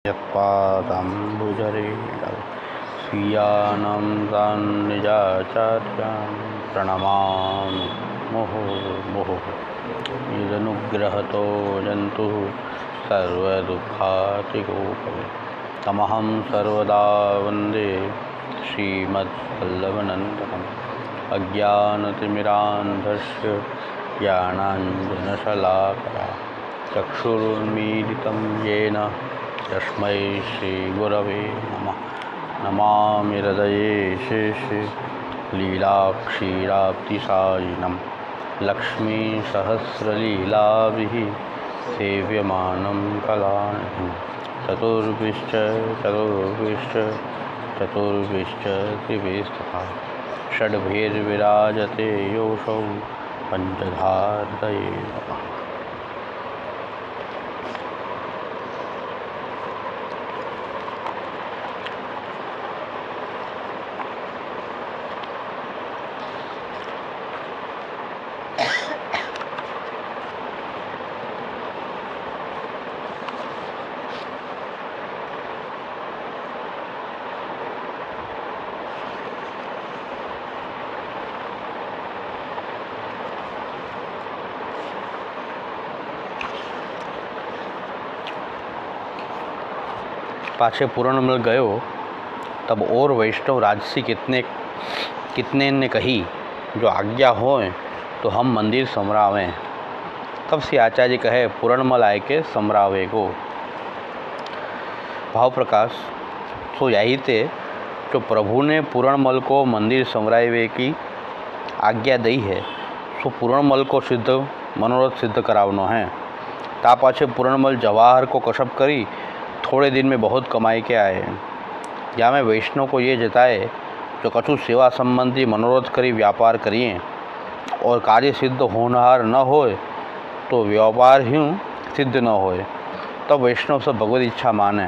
यत्पादाम्बुजरेण स्वीयानां सान्निजाचार्यान् प्रणमामि मुहुर्मुहुः। यदनुग्रहतो जन्तुः सर्वदुःखातिगो भवेत्। तमहं सर्वदा वन्दे श्रीमद्वल्लभनन्दनम्। अज्ञानतिमिरान्धस्य ज्ञानाञ्जनशलाकया चक्षुरुन्मीलितं येन तस्मै श्रीगुरवे नमः। नमामि हृदये शेषे लीलाक्षीराब्धिसायिनं लक्ष्मीसहस्रलीलाभिः सेव्यमानं कलानिधिं। चतुर्भिश्च त्रिभिस्तथा षड्भिर्विराजते योऽसौ पञ्चधार्तये नमः। पाछे पूरणमल गयो तब और वैष्णव राजसी कितने ने कही, जो आज्ञा होए तो हम मंदिर समरावें। तब श्री आचार्य कहे, पूरणमल आय के समरावे को। भाव प्रकाश सो यही थे जो प्रभु ने पूरणमल को मंदिर समरावे की आज्ञा दी है, सो पूरणमल को सिद्ध मनोरथ सिद्ध करावनो है। ता पाछे पूरणमल जवाहर को कशप करी थोड़े दिन में बहुत कमाई के आए। या में वैष्णव को ये जताए, जो कछु सेवा संबंधी मनोरथ करी व्यापार करिए और कार्य सिद्ध होनहार न होए तो व्यापार ही सिद्ध न होए, तब वैष्णव सब भगवत इच्छा माने,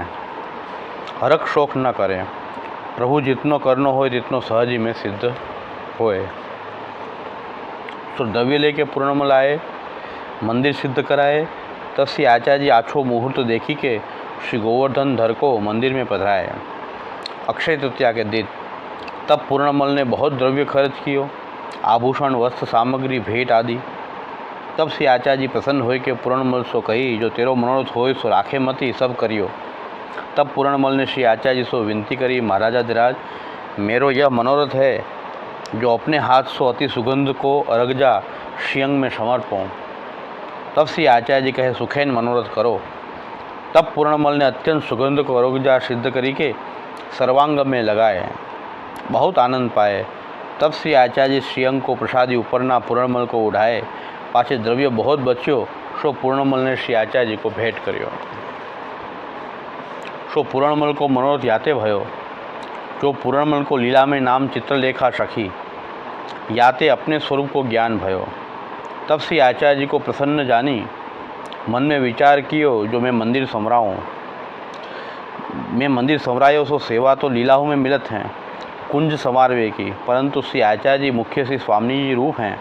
हरक शोक न करे। प्रभु जितनो करनो होए तितनो सहज ही में सिद्ध होए। तो द्रव्य लेके पूर्णमल आए, मंदिर सिद्ध कराए। तब श्री आचार्य आछो मुहूर्त देखी के श्री गोवर्धन धर को मंदिर में पधराए अक्षय तृतीया के दिन। तब पूर्णमल ने बहुत द्रव्य खर्च कियो, आभूषण वस्त्र सामग्री भेंट आदि। तब श्री आचार्य प्रसन्न होए के पूर्णमल सो कही, जो तेरो मनोरथ होए सो राखे मती सब करियो। तब पूर्णमल ने श्री आचार्य सो विनती करी, महाराजाधिराज मेरो यह मनोरथ है, जो अपने हाथ सो अति सुगंध को अरगजा श्रीअंग में समर्पो। तब श्री आचार्य कहे, सुखैन मनोरथ करो। तब पूर्णमल ने अत्यंत सुगंध को अरगजा सिद्ध करी के सर्वांग में लगाए, बहुत आनंद पाए। तब श्री आचार्य श्रीअंग को प्रसादी उपरना पूर्णमल को उठाए। पाछे द्रव्य बहुत बच्यो, सो पूर्णमल ने श्री आचार्य को भेंट कर्यो। सो पूर्णमल को मनोरथ याते भयो, जो पूर्णमल को लीला में नाम चित्रलेखा सखी, याते अपने स्वरूप को ज्ञान भयो। तब श्री आचार्य को प्रसन्न जानी मन में विचार कियो, जो मैं मंदिर समराऊँ। मैं मंदिर समरायो सो सेवा तो लीलाओं में मिलत हैं, कुंज समारवे की, परंतु श्री आचार्य जी मुख्य श्री स्वामी जी रूप हैं,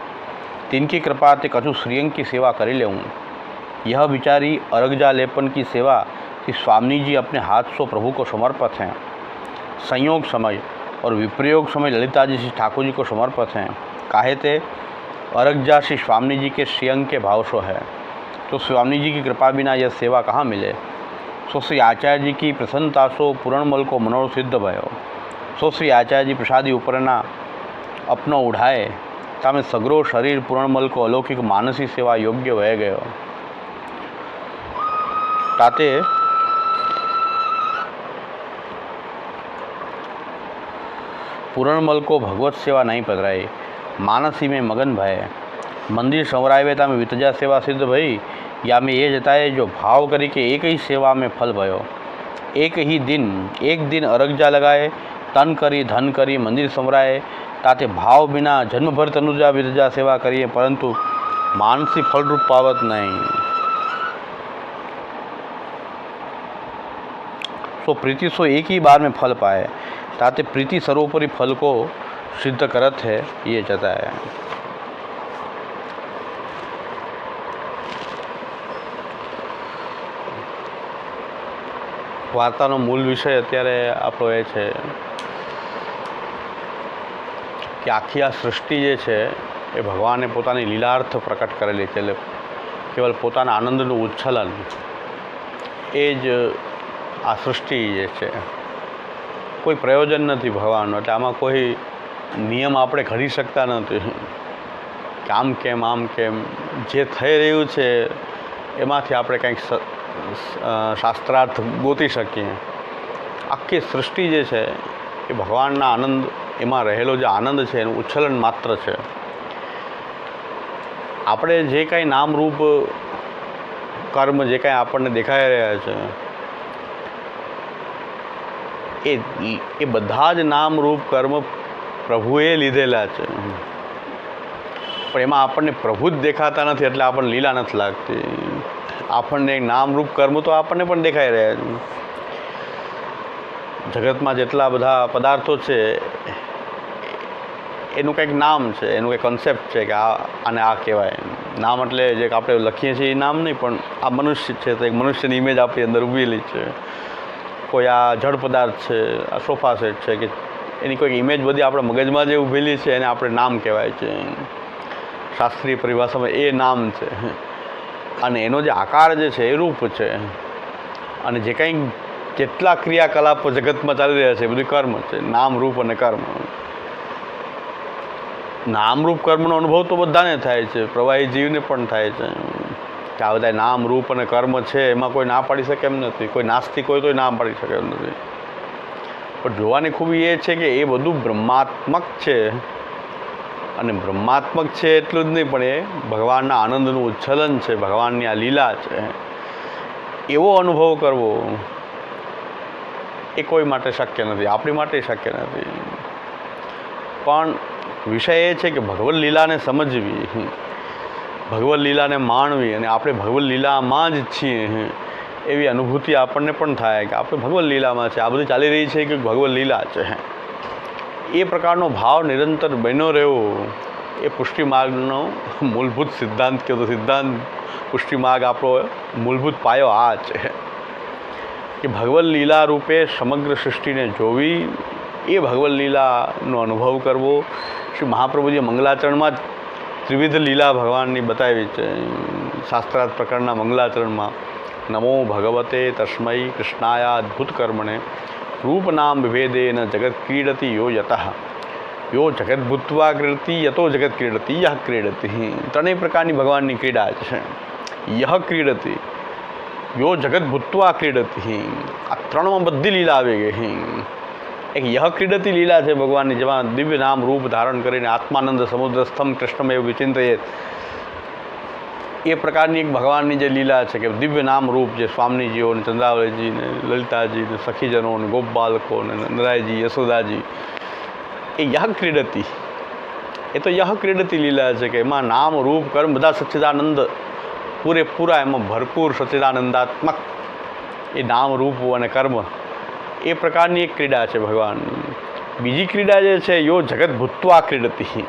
तिनकी कृपा ते कछु श्रीअंग की सेवा करी लेऊँ। यह विचारी अरगजा लेपन की सेवा श्री स्वामी जी अपने हाथ सो प्रभु को समर्पित हैं। संयोग समय और विप्रयोग समय ललिता जी श्री ठाकुर जी को समर्पित हैं। काहे ते अरगजा श्री स्वामी जी के श्रीअंग के भाव सो है, तो स्वामी जी की कृपा बिना यह सेवा कहाँ मिले। सो श्री आचार्य जी की प्रसन्नता सो पूरणमल को मनोरथ सिद्ध भयो। सो श्री आचार्य जी प्रसादी उपरना अपनो उठाए, तामे सगरो शरीर पूरणमल को अलौकिक मानसी सेवा योग्य वह गयो। ताते पूरणमल को भगवत सेवा नहीं पधराई, मानसी में मगन भय। मंदिर संवरावे तामे वितजा सेवा सिद्ध भई, या में ये जताए, जो भाव करी के एक ही सेवा में फल भयो। एक दिन अरगजा लगाए, तन करी धन करी मंदिर संवराए, ताते भाव बिना जन्म भर तनुजा वितजा सेवा करिए, परंतु मानसी फल रूप पावत नहीं। सो प्रीति सो एक ही बार में फल पाए, ताते प्रीति सर्वोपरि फल को सिद्ध करत है, ये जताए। વાર્તાનો મૂળ વિષય અત્યારે આપણો એ છે કે આખી આ સૃષ્ટિ જે છે એ ભગવાને પોતાની લીલાર્થ પ્રકટ કરેલી છે. એટલે કેવલ પોતાના આનંદનું ઉચ્છલન એ જ આ સૃષ્ટિ જે છે. કોઈ પ્રયોજન નથી ભગવાનનું. એટલે આમાં કોઈ નિયમ આપણે ઘડી શકતા નથી કે આમ કેમ. જે થઈ રહ્યું છે એમાંથી આપણે કંઈક શાસ્ત્રાર્થ ગોતી શકીએ. આખી સૃષ્ટિ જે છે એ ભગવાનના આનંદ, એમાં રહેલો જે આનંદ છે એનું ઉચ્છલન માત્ર છે. આપણે જે કાંઈ નામરૂપ કર્મ જે કાંઈ આપણને દેખાઈ રહ્યા છે એ બધા જ નામરૂપ કર્મ પ્રભુએ લીધેલા છે. પણ એમાં આપણને પ્રભુ જ દેખાતા નથી એટલે આપણને લીલા નથી લાગતી. આપણને નામરૂપ કર્મ તો આપણને પણ દેખાઈ રહ્યા છે. જગતમાં જેટલા બધા પદાર્થો છે એનું કંઈક નામ છે, એનું કંઈક કોન્સેપ્ટ છે કે આને આ કહેવાય. નામ એટલે જે આપણે લખીએ છીએ એ નામ નહીં, પણ આ મનુષ્ય છે તો એક મનુષ્યની ઇમેજ આપણી અંદર ઊભેલી છે. કોઈ આ જળ પદાર્થ છે, આ સોફા સેટ છે કે એની કોઈક ઇમેજ બધી આપણા મગજમાં જે ઊભેલી છે એને આપણે નામ કહેવાય છે. શાસ્ત્રીય પરિભાષામાં એ નામ છે. અને એનો જે આકાર જે છે એ રૂપ છે. અને જે કંઈ જેટલા ક્રિયાકલાપો જગતમાં ચાલી રહ્યા છે એ બધું કર્મ છે. નામ, રૂપ અને કર્મ. નામરૂપ કર્મનો અનુભવ તો બધાને થાય છે, પ્રવાહી જીવને પણ થાય છે કે આ બધા નામ, રૂપ અને કર્મ છે એમાં કોઈ ના પાડી શકે એમ નથી. કોઈ નાસ્તિક હોય તોય ના પાડી શકે એમ નથી. પણ જોવાની ખૂબી એ છે કે એ બધું બ્રહ્માત્મક છે. અને બ્રહ્માત્મક છે એટલું જ નહીં, પણ એ ભગવાનના આનંદનું ઉચ્છલન છે, ભગવાનની આ લીલા છે. એવો અનુભવ કરવો એ કોઈ માટે શક્ય નથી, આપણી માટે શક્ય નથી. પણ વિષય એ છે કે ભગવદ લીલાને સમજવી, ભગવદ લીલાને માણવી, અને આપણે ભગવદ લીલામાં જ છીએ એવી અનુભૂતિ આપણને પણ થાય કે આપણે ભગવદ લીલામાં છે. આ બધું ચાલી રહી છે કે ભગવદ લીલા છે. એ પ્રકારનો ભાવ નિરંતર બન્યો રહેવો એ પુષ્ટિ માર્ગનો મૂળભૂત સિદ્ધાંત કહો તો સિદ્ધાંત પુષ્ટિ માર્ગ આપણો મૂળભૂત પાયો આ છે કે ભગવદ લીલા રૂપે સમગ્ર સૃષ્ટિને જોવી, એ ભગવદ લીલાનો અનુભવ કરવો. શ્રી મહાપ્રભુજીએ મંગલાચરણમાં જ ત્રિવિધ લીલા ભગવાનની બતાવી છે. શાસ્ત્રાર્થ પ્રકરણના મંગલાચરણમાં નમો ભગવતે તસ્મૈ કૃષ્ણાયા અદ્ભુત કર્મણે રૂપનામ વિભેદેન જગત ક્રીડતી યો યતઃ યો જગત ભૂત્વા ક્રીડતી યતો જગત ક્રીડતી યહ ક્રીડતી. ત્રણેય પ્રકારની ભગવાનની ક્રીડા છે. યહ ક્રીડતી, યો જગત ભૂત્વા ક્રીડતી, આ ત્રણમાં બધી લીલા આવી ગઈ. એક યહ ક્રીડતી લીલા છે ભગવાનની, જેમાં દિવ્ય નામ રૂપ ધારણ કરીને આત્માનંદ સમુદ્રસ્થમ કૃષ્ણમેવ વિચિંતયેત. એ પ્રકારની એક ભગવાનની જે લીલા છે કે દિવ્ય નામ રૂપ જે સ્વામીજીઓ ને ચંદ્રાવલીજી ને લલિતાજી ને સખીજનો ને ગોપ બાલકો ને નંદરાયજી, યશોદાજી, એ યહ ક્રીડતી, એ તો યહ ક્રીડતી લીલા છે કે એમાં નામ, રૂપ, કર્મ બધા સચ્ચિદાનંદ પૂરેપૂરા એમાં ભરપૂર સચ્ચિદાનંદાત્મક એ નામ, રૂપ અને કર્મ એ પ્રકારની એક ક્રીડા છે ભગવાનની. બીજી ક્રીડા જે છે યો જગત ભૂત્વા ક્રીડતી,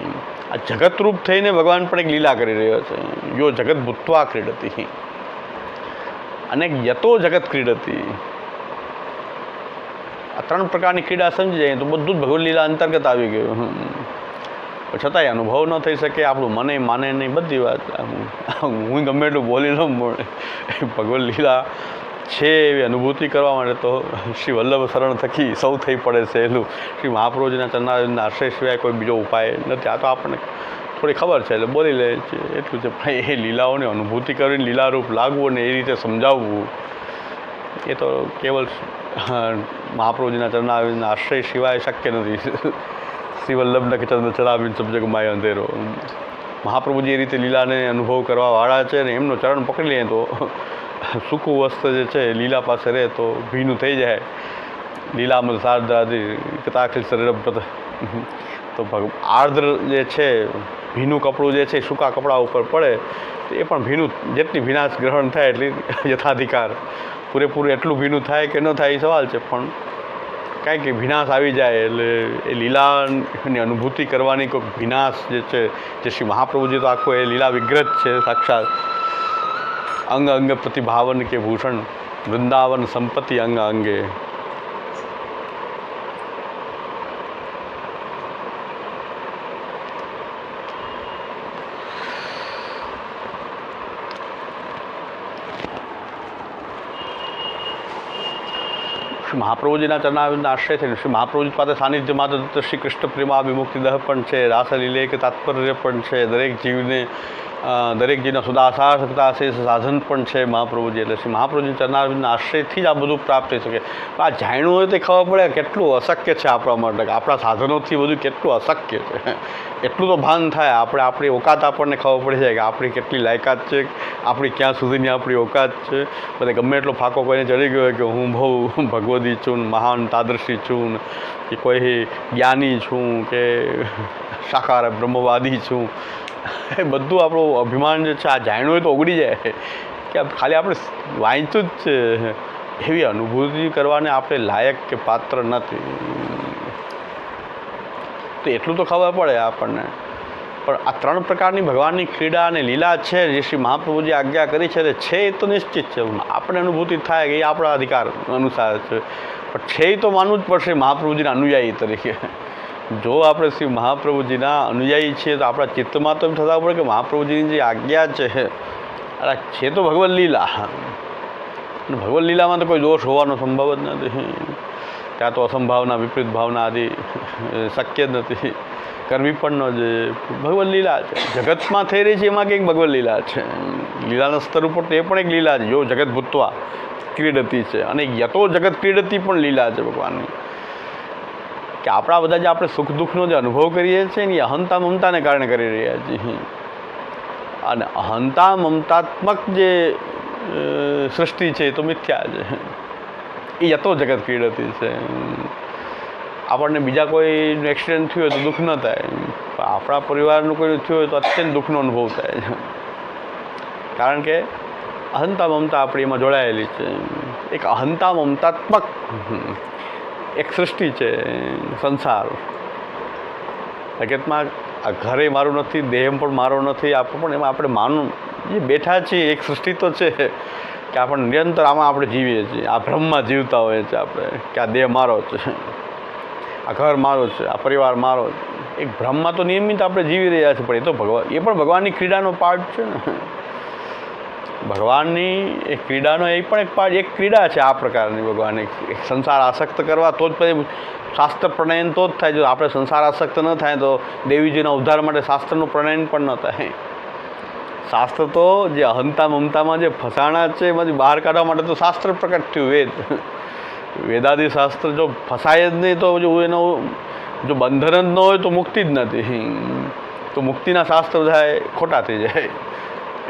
આ જગતરૂપ થઈને ભગવાન પણ એક લીલા કરી રહ્યો છે. યો જગત ભૂત્વા ક્રીડતી અને યતો જગત ક્રીડતી. આ ત્રણ પ્રકારની ક્રીડા સમજી જાય તો બધું જ ભગવદ લીલા અંતર્ગત આવી ગયું. છતાંય અનુભવ ન થઈ શકે, આપણું મને માને નહીં, બધી વાત હું ગમે એટલું બોલી ન મળે. ભગવદ લીલા છે એવી અનુભૂતિ કરવા માટે તો શ્રી વલ્લભ શરણ થકી સૌ થઈ પડે છે. એનું શ્રી મહાપ્રભુજીના ચરણારવિંદના આશ્રય સિવાય કોઈ બીજો ઉપાય નથી. આ તો આપણને થોડી ખબર છે એટલે બોલી લે છે એટલું છે. પણ એ લીલાઓની અનુભૂતિ કરીને લીલારૂપ લાગવું ને એ રીતે સમજાવવું એ તો કેવલ મહાપ્રભુજીના ચરણારવિંદના આશ્રય સિવાય શક્ય નથી. શ્રી વલ્લભના કે ચંદ્ર ચરણારવિંદ સબજગ માય અંધેરો. મહાપ્રભુજી એ રીતે લીલાને અનુભવ કરવાવાળા છે ને એમનું ચરણ પકડી લઈએ તો સૂકું વસ્ત્ર જે છે લીલા પાસે રહે તો ભીનું થઈ જાય. લીલામલ શારદાદી કતાખિલ શરીરબ્રત, તો આર્દ્ર જે છે ભીનું કપડું જે છે સૂકા કપડા ઉપર પડે તો એ પણ ભીનું, જેટલી ભીનાશ ગ્રહણ થાય એટલી યથાધિકાર. પૂરેપૂરું એટલું ભીનું થાય કે ન થાય એ સવાલ છે, પણ કાંઈક ભીનાશ આવી જાય એટલે એ લીલાની અનુભૂતિ કરવાની કોઈ ભીનાશ જે છે, જે શ્રી મહાપ્રભુજી તો આખો એ લીલા વિગ્રહ છે સાક્ષાત. અંગ અંગ પ્રતિભાવન કે ભૂષણ વૃંદાવન સંપત્તિ અંગ અંગે. શ્રી મહાપ્રભુજીના ચરણારવિંદના આશ્રય થઈને શ્રી મહાપ્રભુજી પાસે સાનિધ્ય માત્ર શ્રી કૃષ્ણ પ્રેમા વિમુક્તિ દહ પણ છે, રાસલીલે કે તાત્પર્ય પણ છે, દરેક જીવના સુદાસાર્થકતા છે, સાધન પણ છે મહાપ્રભુજી. એટલે શ્રી મહાપ્રભુજી ચરણારવિંદના આશ્રયથી જ આ બધું પ્રાપ્ત થઈ શકે. આ જાણ્યું હોય તો ખબર પડે કેટલું અશક્ય છે આપણા માટે, આપણા સાધનોથી બધું કેટલું અશક્ય છે. એટલું તો ભાન થાય, આપણે આપણી ઓકાત આપણને ખબર પડી જાય કે આપણી કેટલી લાયકાત છે, આપણી ક્યાં સુધીની આપણી ઓકાત છે. બધે ગમે એટલો ફાંકો કોઈને ચડી ગયો હોય કે હું બહુ ભગવદી છું, મહાન તાદર્શી છું, કે કોઈ જ્ઞાની છું, કે સાકાર બ્રહ્મવાદી છું, એ બધું આપણું અભિમાન જે છે આ જાણ્યું હોય તો ઓગળી જાય કે ખાલી આપણે વાંચ્યું જ છે એવી અનુભૂતિ કરવાને આપણે લાયક કે પાત્ર નથી. તો એટલું તો ખબર પડે આપણને. પણ આ ત્રણ પ્રકારની ભગવાનની ક્રીડા અને લીલા છે જે શ્રી મહાપ્રભુજી આજ્ઞા કરી છે તે છે એ તો નિશ્ચિત છે. આપણે અનુભૂતિ થાય કે એ આપણા અધિકાર અનુસાર છે, પણ છે એ તો માનવું જ પડશે મહાપ્રભુજીના અનુયાયી તરીકે. જો આપણે શ્રી મહાપ્રભુજીના અનુયાયી છીએ તો આપણા ચિત્તમાં તો એમ થતા પડે કે મહાપ્રભુજીની જે આજ્ઞા છે તો ભગવદ લીલા, અને ભગવદ લીલામાં તો કોઈ દોષ હોવાનો સંભવ જ નથી. ત્યાં તો અસંભાવના, વિપરીત ભાવના આદિ શક્ય જ નથી, કરવી પણ ન જોઈએ. ભગવદ લીલા છે, જગતમાં થઈ રહી છે એમાં કંઈક ભગવદ લીલા છે. લીલાના સ્તર ઉપર તો એ પણ એક લીલા છે. જો જગત ભૂતવા ક્રીડતી છે, અને યતો જગત ક્રીડતી પણ લીલા છે ભગવાનની. કે આપણા બધા જે આપણે સુખ દુઃખનો જે અનુભવ કરીએ છીએ ને એ અહંતા મમતાને કારણે કરી રહ્યા છીએ. અને અહંતા મમતાત્મક જે સૃષ્ટિ છે એ તો મિથ્યા છે, એ યતો જગત ક્રીડતી છે. આપણને બીજા કોઈનું એક્સિડન્ટ થયું હોય તો દુઃખ ન થાય, પણ આપણા પરિવારનું કોઈ થયું હોય તો અત્યંત દુઃખનો અનુભવ થાય છે. કારણ કે અહંતા મમતા આપણી એમાં જોડાયેલી છે. એક અહંતા મમતાત્મક એક સૃષ્ટિ છે સંસાર. જગતમાં આ ઘરે મારું નથી, દેહ પણ મારો નથી, પણ એમાં આપણે માનું જે બેઠા છીએ એક સૃષ્ટિ તો છે કે આપણે નિરંતર આમાં આપણે જીવીએ છીએ. આ ભ્રમમાં જીવતા હોઈએ છીએ આપણે કે આ દેહ મારો છે, આ ઘર મારો છે, આ પરિવાર મારો છે. એક ભ્રમમાં તો નિયમિત આપણે જીવી રહ્યા છીએ. પણ એ તો પણ ભગવાનની ક્રીડાનો પાર્ટ છે ને. ભગવાનની એ ક્રીડાનો એ પણ એક પાર્ટ, એક ક્રીડા છે આ પ્રકારની. ભગવાન એક સંસાર આસક્ત કરવા તો જ પછી શાસ્ત્ર પ્રણયન તો જ થાય. જો આપણે સંસાર આસક્ત ન થાય તો દેવીજીના ઉદ્ધાર માટે શાસ્ત્રનું પ્રણયન પણ ન થાય. શાસ્ત્ર તો જે અહંતા મમતામાં જે ફસાણા છે એમાંથી બહાર કાઢવા માટે તો શાસ્ત્ર પ્રકટ થયું. વેદાદિ શાસ્ત્ર જો ફસાય જ નહીં તો એનો જો બંધન જ ન હોય તો મુક્તિ જ નથી. તો મુક્તિના શાસ્ત્ર બધા ખોટા થઈ જાય,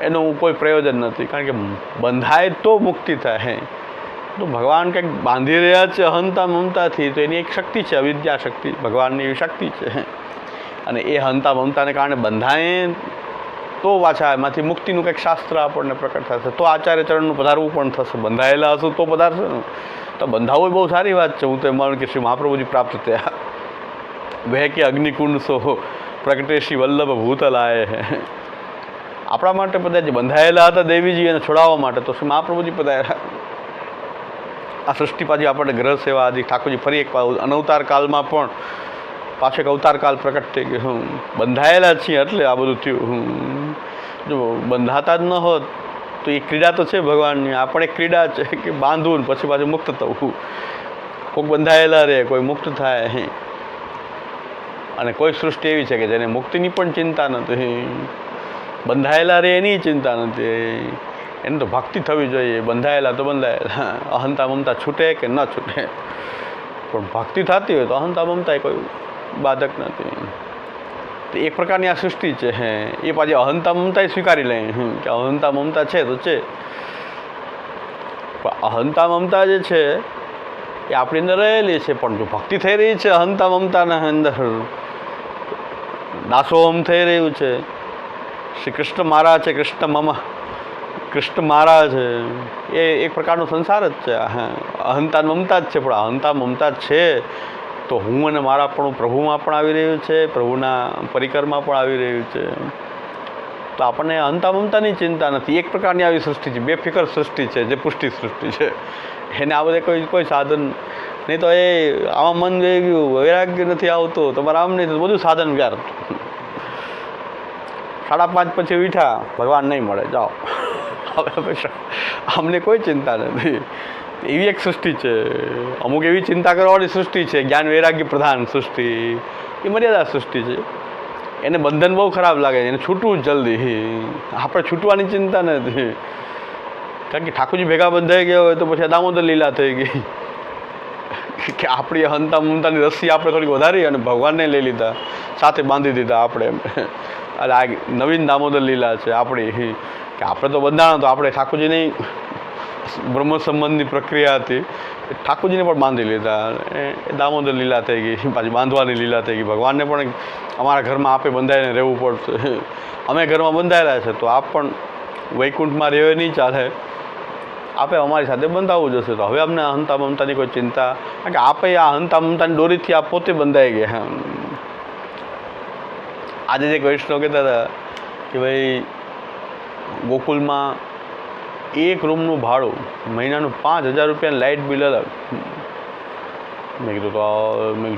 એનું કોઈ પ્રયોજન નથી. કારણ કે બંધાય તો મુક્તિ થાય. તો ભગવાન કંઈક બાંધી રહ્યા છે અહંતા મમતાથી, તો એની એક શક્તિ છે, અવિદ્યા શક્તિ, ભગવાનની એવી શક્તિ છે. અને એ અહંતા મમતાને કારણે બંધાય તો પાછા એમાંથી મુક્તિનું કંઈક શાસ્ત્ર આપણને પ્રકટ થશે. તો આચાર્ય ચરણનું પધારવું પણ થશે. બંધાયેલા હશું તો પધારશે ને. તો બંધાવો બહુ સારી વાત છે. હું તો એમ માનું કે શ્રી મહાપ્રભુજી પ્રાપ્ત થયા. વહે કે અગ્નિકુંડ સો પ્રગટે શ્રી વલ્લભ ભૂતલાય. આપણા માટે બધા જે બંધાયેલા હતા દેવીજી એને છોડાવવા માટે તો શ્રી મહાપ્રભુજી પધાર્યા. આ સૃષ્ટિ પાછી આપણને ગ્રહ સેવા આદિ ઠાકોરજી ફરી એક અનવતાર કાળમાં પણ પાછો એક અવતાર કાળ પ્રકટ થઈ ગયો. બંધાયેલા છીએ એટલે આ બધું થયું. જો બંધાતા જ ન હોત તો એ ક્રીડા તો છે ભગવાનની. આ પણ એક ક્રીડા છે કે બાંધવું પછી પાછું મુક્ત થવું. કોઈક બંધાયેલા રહે, કોઈ મુક્ત થાય. અને કોઈ સૃષ્ટિ એવી છે કે જેને મુક્તિની પણ ચિંતા નથી, બંધાયેલા રહે એની ચિંતા નથી. એને તો ભક્તિ થવી જોઈએ. બંધાયેલા તો બંધાયેલા, અહંતા મમતા છૂટે કે ન છૂટે, પણ ભક્તિ થતી હોય તો અહંતા મમતા કોઈ બાધક નથી. તો એક પ્રકારની આ સૃષ્ટિ છે. એ પાછી અહંતા મમતા સ્વીકારી લે કે અહંતા મમતા છે તો છે. પણ અહંતા મમતા જે છે એ આપણી અંદર રહેલી છે. પણ જો ભક્તિ થઈ રહી છે અહંતા મમતાના અંદર, દાસોહમ થઈ રહ્યું છે. શ્રી કૃષ્ણ મારા છે, કૃષ્ણ મમ, કૃષ્ણ મારા છે. એ એક પ્રકારનો સંસાર જ છે. અહંતા મમતા જ છે. પણ અહંતા મમતા છે તો હું અને મારા પણ પ્રભુમાં પણ આવી રહ્યું છે, પ્રભુના પરિકરમાં પણ આવી રહ્યું છે. તો તો આપણને હંતા મમતાની ચિંતા નથી. એક પ્રકારની આવી સૃષ્ટિ છે, બેફિકર સૃષ્ટિ છે, જે પુષ્ટિ સૃષ્ટિ છે. એને આ બધે કોઈ સાધન નહીં. તો એ આમાં મન વહી ગયું, વૈરાગ્ય નથી આવતું, તમારે આમ નહીં, બધું સાધન વ્યાર. 5:30 પછી ઉઠ્યા, ભગવાન નહીં મળે, જાઓ. હવે અમને કોઈ ચિંતા નથી. એવી એક સૃષ્ટિ છે. અમુક એવી ચિંતા કરવાવાળી સૃષ્ટિ છે, જ્ઞાન વૈરાગ્ય પ્રધાન સૃષ્ટિ, એ મર્યાદા સૃષ્ટિ છે. એને બંધન બહુ ખરાબ લાગે છે, એને છૂટવું જલ્દી. આપણે છૂટવાની ચિંતા નથી, કારણ કે ઠાકોરજી ભેગા બંધાઈ ગયા હોય તો પછી દામોદર લીલા થઈ ગઈ કે આપણી હંતા મમતાની રસ્સી આપણે થોડીક વધારી અને ભગવાનને લઈ લીધા, સાથે બાંધી દીધા આપણે. એટલે આ નવીન દામોદર લીલા છે આપણી, કે આપણે તો બંધાણા, તો આપણે ઠાકોરજીની બ્રહ્મ સંબંધની પ્રક્રિયા હતી, ઠાકોરજીને પણ બાંધી લીધા. એ દામોદર લીલા થઈ ગઈ, પાછી બાંધવાની લીલા થઈ ગઈ. ભગવાનને પણ અમારા ઘરમાં આપે બંધાઈને રહેવું પડશે. અમે ઘરમાં બંધાયેલા છે, તો આપ પણ વૈકુંઠમાં રહેવે નહીં ચાલે, આપે અમારી સાથે બંધાવવું જશે. તો હવે અમને હંતા મમતાની કોઈ ચિંતા, કારણ કે આપે આ હંતા મમતાની દોરીથી આપ પોતે બંધાઈ ગયા. આજે જે વૈષ્ણવ કહેતા હતા કે ભાઈ ગોકુલમાં એક રૂમનું ભાડું મહિનાનું 5,000 રૂપિયાનું લાઇટ બિલ અલગ. મેં કીધું તો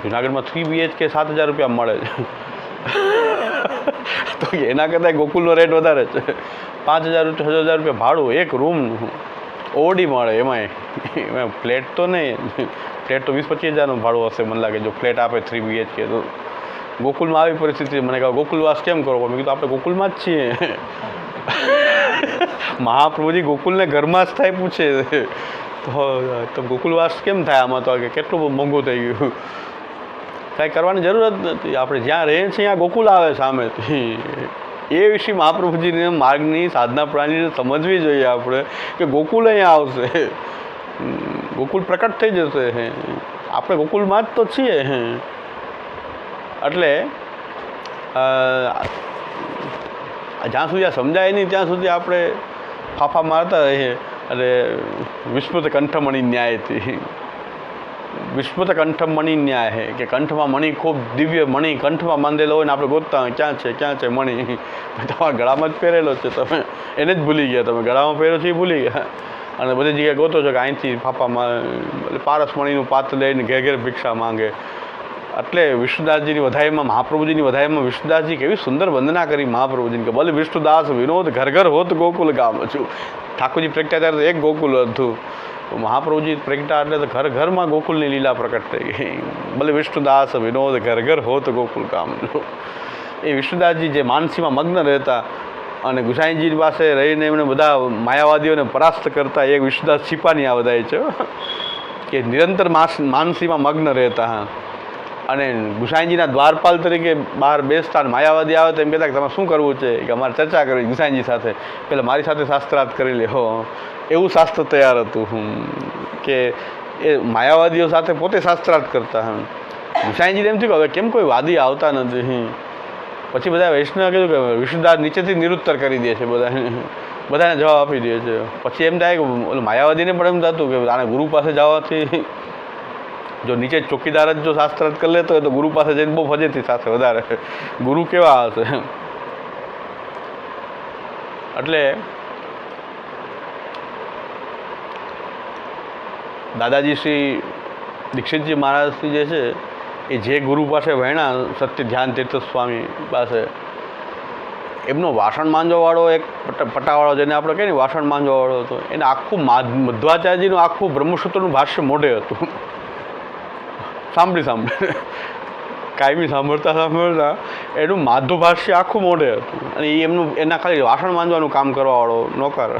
જુનાગઢમાં 3 BHK 7,000 રૂપિયા મળે છે. તો એના કરતાં ગોકુલનો રેટ વધારે છે. 5,000 6,000 રૂપિયા ભાડું એક રૂમનું. ઓડી મળે, એમાં ફ્લેટ તો નહીં. ફ્લેટ તો 20-25 હજારનું ભાડું હશે મને લાગે, જો ફ્લેટ આપે 3 BHK. તો ગોકુલમાં આવી પરિસ્થિતિ. મને કહે ગોકુલવાસ કેમ કરો? મેં કીધું આપણે ગોકુલમાં જ છીએ. મહાપ્રભુજી ગોકુલને ઘરમાં જ થાય પૂછે તો ગોકુલવાસ કેમ થાય આમાં? તો કેટલું મોંઘું થઈ ગયું. કાંઈ કરવાની જરૂર જ નથી. આપણે જ્યાં રહીએ છીએ ત્યાં ગોકુલ આવે સામેથી. એ વિશે મહાપ્રભુજીને માર્ગની સાધના પ્રણાલીને સમજવી જોઈએ આપણે, કે ગોકુલ અહીંયા આવશે, ગોકુલ પ્રકટ થઈ જશે. આપણે ગોકુલમાં જ તો છીએ. એટલે જ્યાં સુધી આ સમજાય નહીં ત્યાં સુધી આપણે ફાફા મારતા રહીએ. અને વિસ્મૃત કંઠમણી ન્યાયથી, વિસ્મૃત કંઠમણી ન્યાય છે કે કંઠમાં મણી, ખૂબ દિવ્ય મણી કંઠમાં બાંધેલો હોય ને આપણે ગોતતા હોય ક્યાં છે મણી. તમારા ગળામાં જ પહેરેલો છે, તમે એને જ ભૂલી ગયા. તમે ગળામાં પહેરો છો એ ભૂલી ગયા, અને બધી જગ્યાએ ગોતો છો કે અહીંથી ફાફામાં પારસમણીનું પાત્ર લઈને ઘેર ઘેર ભિક્ષા માંગે. એટલે વિષ્ણુદાસજીની વધાઈમાં, મહાપ્રભુજીની વધાઈમાં વિષ્ણુદાસજી કેવી સુંદર વંદના કરી મહાપ્રભુજીને, કે ભલે વિષ્ણુદાસ વિનોદ ઘર ઘર હોત ગોકુલ ગામ છું. ઠાકોરજી પ્રગટ્યા ત્યારે તો એક ગોકુલ હતું, મહાપ્રભુજી પ્રગટ્યા એટલે તો ઘર ઘરમાં ગોકુલની લીલા પ્રકટ થઈ ગઈ. ભલે વિષ્ણુદાસ વિનોદ ઘર ઘર હોત ગોકુલ ગામ છું. એ વિષ્ણુદાસજી જે માનસીમાં મગ્ન રહેતા અને ગુસાઈજી પાસે રહીને એમને બધા માયાવાદીઓને પરાસ્ત કરતા, એક વિષ્ણુદાસ છીપાની આ બધાય છે કે નિરંતર માનસીમાં મગ્ન રહેતા. હા, અને ગુસાઈજીના દ્વારપાલ તરીકે બહાર બેસતા, માયાવાદી આવે તો એમ કહેતા કે તમે શું કરવું છે? કે અમારે ચર્ચા કરવી ગુસાઈજી સાથે, પહેલાં મારી સાથે શાસ્ત્રાર્થ કરી લે. એવું શાસ્ત્ર તૈયાર હતું કે એ માયાવાદીઓ સાથે પોતે શાસ્ત્રાર્થ કરતા. ગુસાઈજીને એમ થયું કે હવે કેમ કોઈ વાદી આવતા નથી. પછી બધા વૈષ્ણવે કીધું કે વિષ્ણુદાસ નીચેથી નિરુત્તર કરી દે છે, બધાને જવાબ આપી દે છે. પછી એમ થાય કે માયાવાદીને પણ એમ થતું કે આને ગુરુ પાસે જવાથી, જો નીચે ચોકીદાર જ જો શાસ્ત્રાર્થ કરી લેતો હોય તો ગુરુ પાસે જઈને બહુ ફજેથી સાથે વધારે ગુરુ કેવા હશે. એટલે દાદાજી શ્રી દીક્ષિતજી મહારાજશ્રી જે છે એ જે ગુરુ પાસે ભણ્યા, સત્ય ધ્યાન તીર્થ સ્વામી પાસે, એમનો વાસણ માંજવાવાળો એક પટાવાળો, જેને આપણે કહીએ ને વાસણ માંજવાવાળો હતો, એને આખું મધ્વાચાર્યજીનું આખું બ્રહ્મસૂત્રનું ભાષ્ય મોઢે હતું. સાંભળી કાયમી સાંભળતા એનું માધુ ભાષ્ય આખું મોઢે હતું. અને એ એના ખાલી વાસણ માંજવાનું કામ કરવાવાળો નોકર.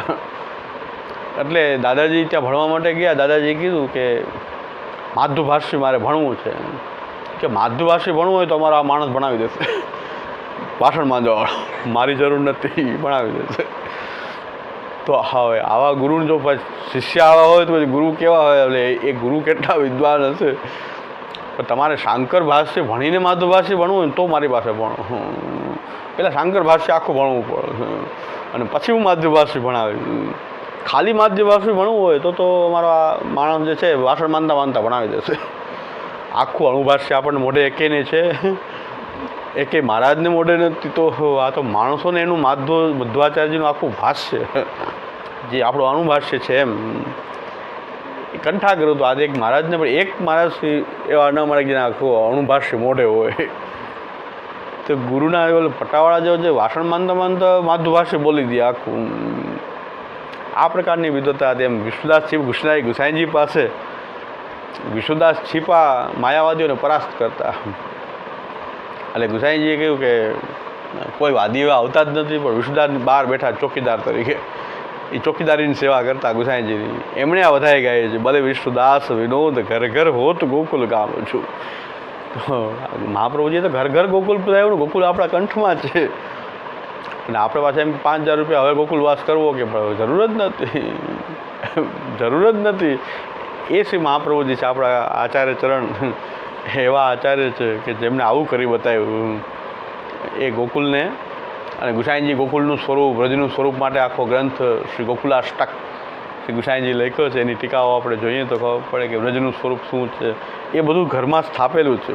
એટલે દાદાજી ત્યાં ભણવા માટે ગયા. દાદાજીએ કીધું કે માધુ ભાષ્ય મારે ભણવું છે. કે માધુ ભાષ્ય ભણવું હોય તો અમારો આ માણસ ભણાવી દેશે, વાસણ માંજવાવાળો, મારી જરૂર નથી, ભણાવી દેશે. તો હવે આવા ગુરુને જો શિષ્ય આવા હોય તો પછી ગુરુ કેવા હોય? એટલે એ ગુરુ કેટલા વિદ્વાન હશે. પણ તમારે શાંકર ભાષ્ય ભણીને માધુ ભાષ્ય ભણવું હોય ને તો મારી પાસે ભણો. પહેલાં શાંકર ભાષ્ય આખું ભણવું પડે અને પછી હું માધ્ય ભાષ્ય ભણાવીશ. ખાલી માધ્ય ભાષ્ય ભણવું હોય તો અમારો આ માણસ જે છે વાસણ માનતા ભણાવી દેશે. આખું અણુભાષ્ય આપણને મોઢે એકેને છે, એ કે મહારાજને મોઢે નથી, તો આ તો માણસોને એનું મધ્વાચાર્યજીનું આખું ભાષ્ય, જે આપણું અનુભાષ્ય છે એમ એ કંઠા કર્યું હતું. આજે એક મહારાજને પણ એક મહારાજ એવા ન મળે કે આખું અણુભાષ્ય મોઢે હોય. તો ગુરુના પટાવાળા જેવો જે વાસણ માનતા માનતા માધુભાષ્ય બોલી દે આખું. આ પ્રકારની વિદ્વતા હતી. એમ વિષ્ણુદાસ ગુસાઈજી પાસે વિષ્ણુદાસ છીપા માયાવાદીઓને પરાસ્ત કરતા. એટલે ગુસાઈજીએ કહ્યું કે કોઈ વાદી એવા આવતા જ નથી, પણ વિષ્ણુદાસની બહાર બેઠા ચોકીદાર તરીકે એ ચોકીદારીની સેવા કરતા ગુસાઈજીની. એમણે આ વધાઈ ગાય છે, ભલે વિષ્ણુદાસ વિનોદ ઘર ઘર હોત ગોકુલ ગામ છું. મહાપ્રભુજીએ તો ઘર ઘર ગોકુલ પધાર્યું. ગોકુલ આપણા કંઠમાં છે, અને આપણે પાસે એમ 5,000 રૂપિયા હવે ગોકુલવાસ કરવો કે જરૂર જ નથી, જરૂર જ નથી. એ શ્રી મહાપ્રભુજી છે, આપણા આચાર્ય ચરણ એવા આચાર્ય છે કે જેમને આવું કરી બતાવ્યું. એ ગોકુલને અને ગુસાઈજી ગોકુલનું સ્વરૂપ, વ્રજનું સ્વરૂપ માટે આખો ગ્રંથ શ્રી ગોકુલાષ્ટક શ્રી ગુસાઈજી લખ્યો છે. એની ટીકાઓ આપણે જોઈએ તો ખબર પડે કે વ્રજનું સ્વરૂપ શું છે. એ બધું ઘરમાં સ્થાપેલું છે.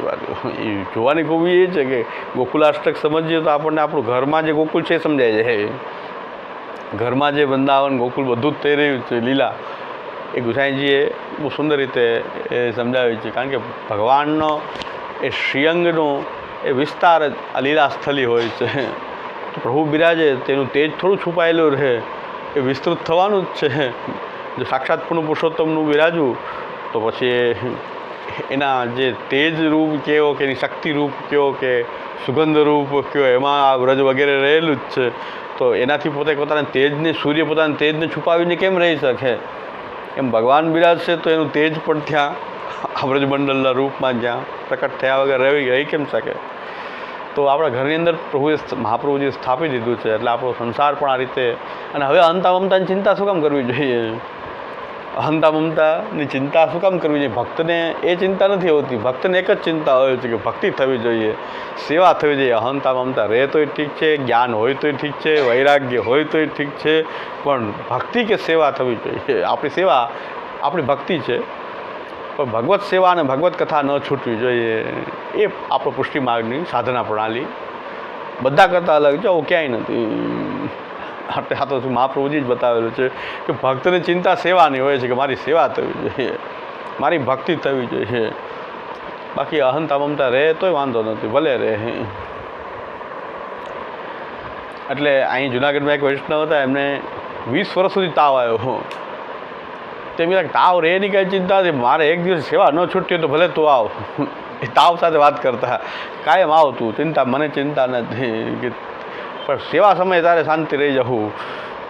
એ જોવાની ખૂબી એ છે કે ગોકુલાષ્ટક સમજીએ તો આપણને આપણું ઘરમાં જે ગોકુલ છે એ સમજાય જાય. ઘરમાં જે વૃંદાવન ગોકુલ બધું જ થઈ રહ્યું છે લીલા, એ ગુસાઈજીએ બહુ સુંદર રીતે એ સમજાવ્યું છે. કારણ કે ભગવાનનો એ શ્રીઅંગનો એ વિસ્તાર જ આ લીલા સ્થલી હોય છે. પ્રભુ બિરાજે તેનું તેજ થોડું છુપાયેલું રહે, એ વિસ્તૃત થવાનું જ છે. જો સાક્ષાત પૂર્ણ પુરુષોત્તમનું બિરાજવું તો પછી એના જે તેજ રૂપ કેવો કે એની શક્તિ રૂપ કેવો કે સુગંધ રૂપ કયો, એમાં આ વ્રજ વગેરે રહેલું જ છે. તો એનાથી પોતે પોતાના તેજને, સૂર્ય પોતાના તેજને છુપાવીને કેમ રહી શકે? એમ ભગવાન બિરાજશે તો એનું તેજ પણ ત્યાં આ વ્રજમંડળના રૂપમાં જ્યાં પ્રકટ થયા વગર રહી કેમ શકે? તો આપણા ઘરની અંદર મહાપ્રભુજીએ સ્થાપી દીધું છે. એટલે આપણો સંસાર પણ આ રીતે. અને હવે અહંતા મમતાની ચિંતા શું કામ કરવી જોઈએ? અહંતા મમતાની ચિંતા શું કામ કરવી જોઈએ? ભક્તને એ ચિંતા નથી હોતી. ભક્તને એક જ ચિંતા હોય છે કે ભક્તિ થવી જોઈએ, સેવા થવી જોઈએ. અહંતા મમતા રહે તોય ઠીક છે, જ્ઞાન હોય તોય ઠીક છે, વૈરાગ્ય હોય તોય ઠીક છે, પણ ભક્તિ કે સેવા થવી જોઈએ. આપણી સેવા આપણી ભક્તિ છે, પણ ભગવત સેવા અને ભગવત કથા ન છૂટવી જોઈએ. એ આપણો પુષ્ટિ માર્ગની સાધના પ્રણાલી બધા કરતાં અલગ છે. આવું ક્યાંય નથી. આ તો મહાપ્રભુજી જ બતાવેલું છે કે ભક્તની ચિંતા સેવાની હોય છે કે મારી સેવા થવી જોઈએ, મારી ભક્તિ થવી જોઈએ. બાકી અહંતા મમતા રહે તોય વાંધો નથી, ભલે રહે. એટલે અહીં જુનાગઢમાં એક વૈષ્ણવ હતા, એમને 20 વર્ષ સુધી તાવ આવ્યો. તેમ તાવ રહે એની કાંઈ ચિંતા નથી, મારે એક દિવસ સેવા ન છૂટતી હોય તો ભલે તું આવ. એ તાવ સાથે વાત કરતા, કાયમ આવતું, ચિંતા મને ચિંતા નથી. કે પણ સેવા સમયે તારે શાંતિ રહી જવું.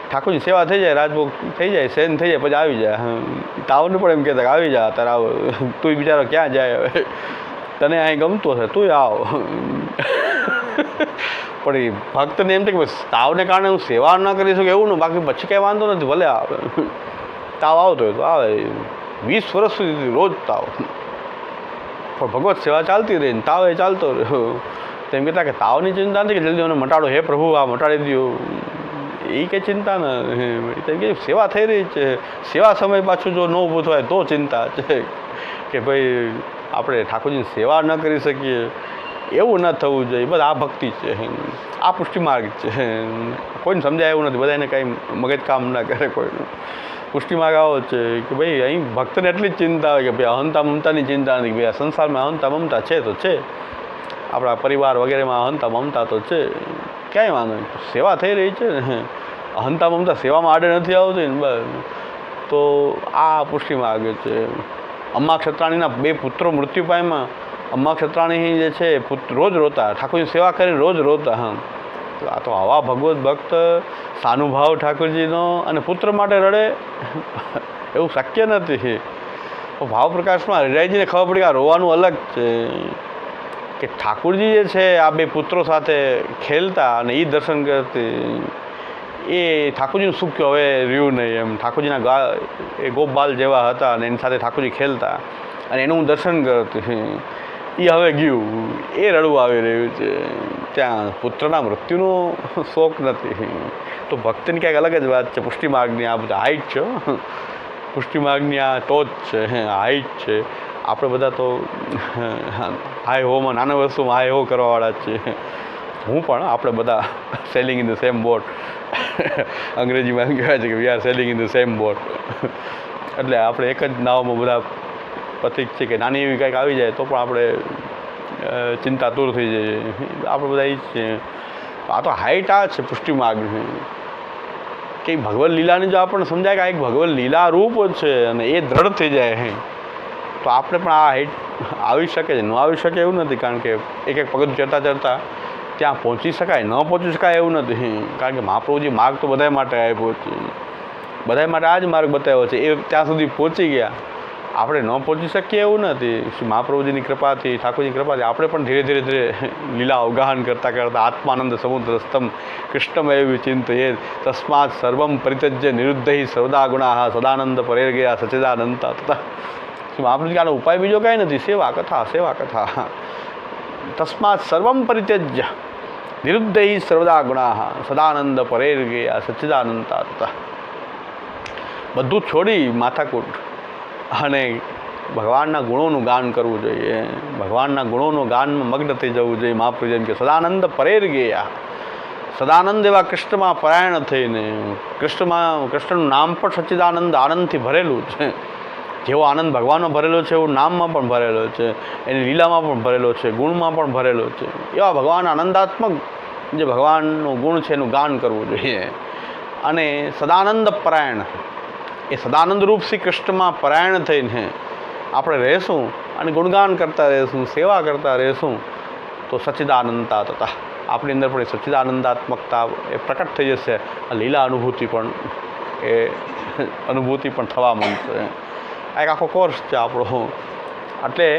ઠાકોરજી સેવા થઈ જાય, રાજભોગ થઈ જાય, સેન થઈ જાય, પછી આવી જાય. તાવને પણ એમ કહેતા કે આવી જા, તારે આવ, તું બિચારો ક્યાં જાય હવે, તને અહીં ગમતું હશે તું આવ. પણ એ ભક્તને એમ છે કે તાવને કારણે હું સેવા ન કરી શકું એવું ને, બાકી પછી કાંઈ વાંધો નથી, ભલે આવે. તાવ આવતો હોય તો આવે. 20 વર્ષ સુધી રોજ તાવ, પણ ભગવત સેવા ચાલતી રહી ને તાવ એ ચાલતો રહ્યો. તેમ કહેતા કે તાવની ચિંતા નથી કે જલ્દી મને મટાડો, હે પ્રભુ આ મટાડી દો, એ કંઈ ચિંતા ન. તેમ કે સેવા થઈ રહી છે. સેવા સમય પાછું જો ન ઊભું થાય તો ચિંતા છે કે ભાઈ આપણે ઠાકોરજીની સેવા ન કરી શકીએ, એવું ન થવું જોઈએ. બસ આ ભક્તિ છે, આ પુષ્ટિ માર્ગ છે. કોઈને સમજાય એવું નથી, બધાને કાંઈ મગજ કામ ના કરે કોઈનું. પુષ્ટિ માર્ગ આવો છે કે ભાઈ અહીં ભક્તને એટલી જ ચિંતા હોય કે ભાઈ અહંતા મમતાની ચિંતા નથી. ભાઈ આ સંસારમાં અહંતા મમતા છે તો છે, આપણા પરિવાર વગેરેમાં અહંતા મમતા તો છે, ક્યાંય વાંધો નહીં. સેવા થઈ રહી છે ને, અહંતા મમતા સેવામાં આડે નથી આવતી ને, બસ. તો આ પુષ્ટિ માર્ગ છે. અમ્મા ક્ષત્રાણીના 2 પુત્રો મૃત્યુ પામ્યા. અમ્મા ક્ષત્રાણી જે છે રોજ રોતા, ઠાકોરજી સેવા કરીને રોજ રોતા. હા, આ તો આવા ભગવત ભક્ત, સાનુભાવ ઠાકોરજીનો, અને પુત્ર માટે રડે એવું શક્ય નથી. ભાવ પ્રકાશમાં હરિરાયજીને ખબર પડી કે આ રોવાનું અલગ છે. કે ઠાકોરજી જે છે આ 2 પુત્રો સાથે ખેલતા અને એ દર્શન કરતી, એ ઠાકોરજીનું સુખ હવે રહ્યું નહીં. એમ ઠાકોરજીના એ ગોપબાલ જેવા હતા અને એની સાથે ઠાકોરજી ખેલતા અને એનું દર્શન કરતી, એ હવે ગયું, એ રડવું આવી રહ્યું છે. ત્યાં પુત્રના મૃત્યુનો શોક નથી. તો ભક્તની ક્યાંક અલગ જ વાત છે. પુષ્ટિ માર્ગની આ બધા હાઈટ છે, પુષ્ટિ માર્ગની આ ટોચ છે, હાઈટ છે. આપણે બધા તો હાય હોમાં નાના વસ્તુમાં હાય હો કરવાવાળા જ છીએ. હું પણ આપણે બધા sailing in the same boat. અંગ્રેજીમાં એમ કહેવાય છે કે we are sailing in the same boat. એટલે આપણે એક જ નાવમાં બધા પથિક છે કે નાની એવી કંઈક આવી જાય તો પણ આપણે ચિંતા દૂર થઈ જાય. આપણે બધા એ જ છીએ. આ તો હાઈટ આ છે પુષ્ટિ માર્ગની કે ભગવદ લીલાની જો આપણને સમજાય કે આ એક ભગવદ લીલા રૂપ છે અને એ દ્રઢ થઈ જાય તો આપણે પણ આ હાઈટ આવી શકે છે. ન આવી શકે એવું નથી, કારણ કે એક એક પગથિયું ચડતા ચડતા ત્યાં પહોંચી શકાય, ન પહોંચી શકાય એવું નથી. કારણ કે મહાપ્રભુજી માર્ગ તો બધા માટે આપ્યો છે, બધા માટે આ જ માર્ગ બતાવ્યો છે. એ ત્યાં સુધી પહોંચી ગયા, આપણે ન પહોંચી શકીએ એવું નથી. શ્રી મહાપ્રભુજીની કૃપાથી, ઠાકોરજીની કૃપાથી આપણે પણ ધીરે ધીરે ધીરે લીલા અવગાહન કરતાં કરતાં આત્માનંદ સમુદ્ર સ્તમ કૃષ્ણમય વિચિંતયે તસ્માત સર્વમ પરિત્યજ્ય નિરુદ્ધૈ સર્વદા ગુણાઃ સદાનંદ પરેર ગયા સચ્ચિદાનંતા તથા. શ્રી મહાપ્રભુજી આનો ઉપાય બીજો કાંઈ નથી, સેવા કથા, સેવા કથા. તસ્માત સર્વમ પરિત્યજ્ય નિરુદ્ધૈ સર્વદા ગુણાઃ સદાનંદ પરેર ગયા સચ્ચિદાનંતા તથા. બધું છોડી માથાકૂટ અને ભગવાનના ગુણોનું ગાન કરવું જોઈએ, ભગવાનના ગુણોનું ગાનમાં મગ્ન થઈ જવું જોઈએ. મહાપ્રભુ જેમ કે સદાનંદ પરેર ગયા, સદાનંદ એવા કૃષ્ણમાં પરાયણ થઈને, કૃષ્ણનું નામ પણ સચ્ચિદાનંદ આનંદથી ભરેલું છે. જેવો આનંદ ભગવાનમાં ભરેલો છે એવું નામમાં પણ ભરેલો છે, એની લીલામાં પણ ભરેલો છે, ગુણમાં પણ ભરેલો છે. એવા ભગવાન આનંદાત્મક જે ભગવાનનું ગુણ છે એનું ગાન કરવું જોઈએ. અને સદાનંદ પરાયણ, એ સદાનંદ રૂપ શ્રી કૃષ્ણમાં પરાયણ થઈને આપણે રહેશું અને ગુણગાન કરતા રહેશું, સેવા કરતા રહેશું તો સચ્ચિદાનંદતા તથા આપણી અંદર પણ એ સચ્ચિદાનંદાત્મકતા એ પ્રકટ થઈ જશે. આ લીલા અનુભૂતિ પણ થવા માંડશે. આ એક આખો કોર્સ છે આપણો. એટલે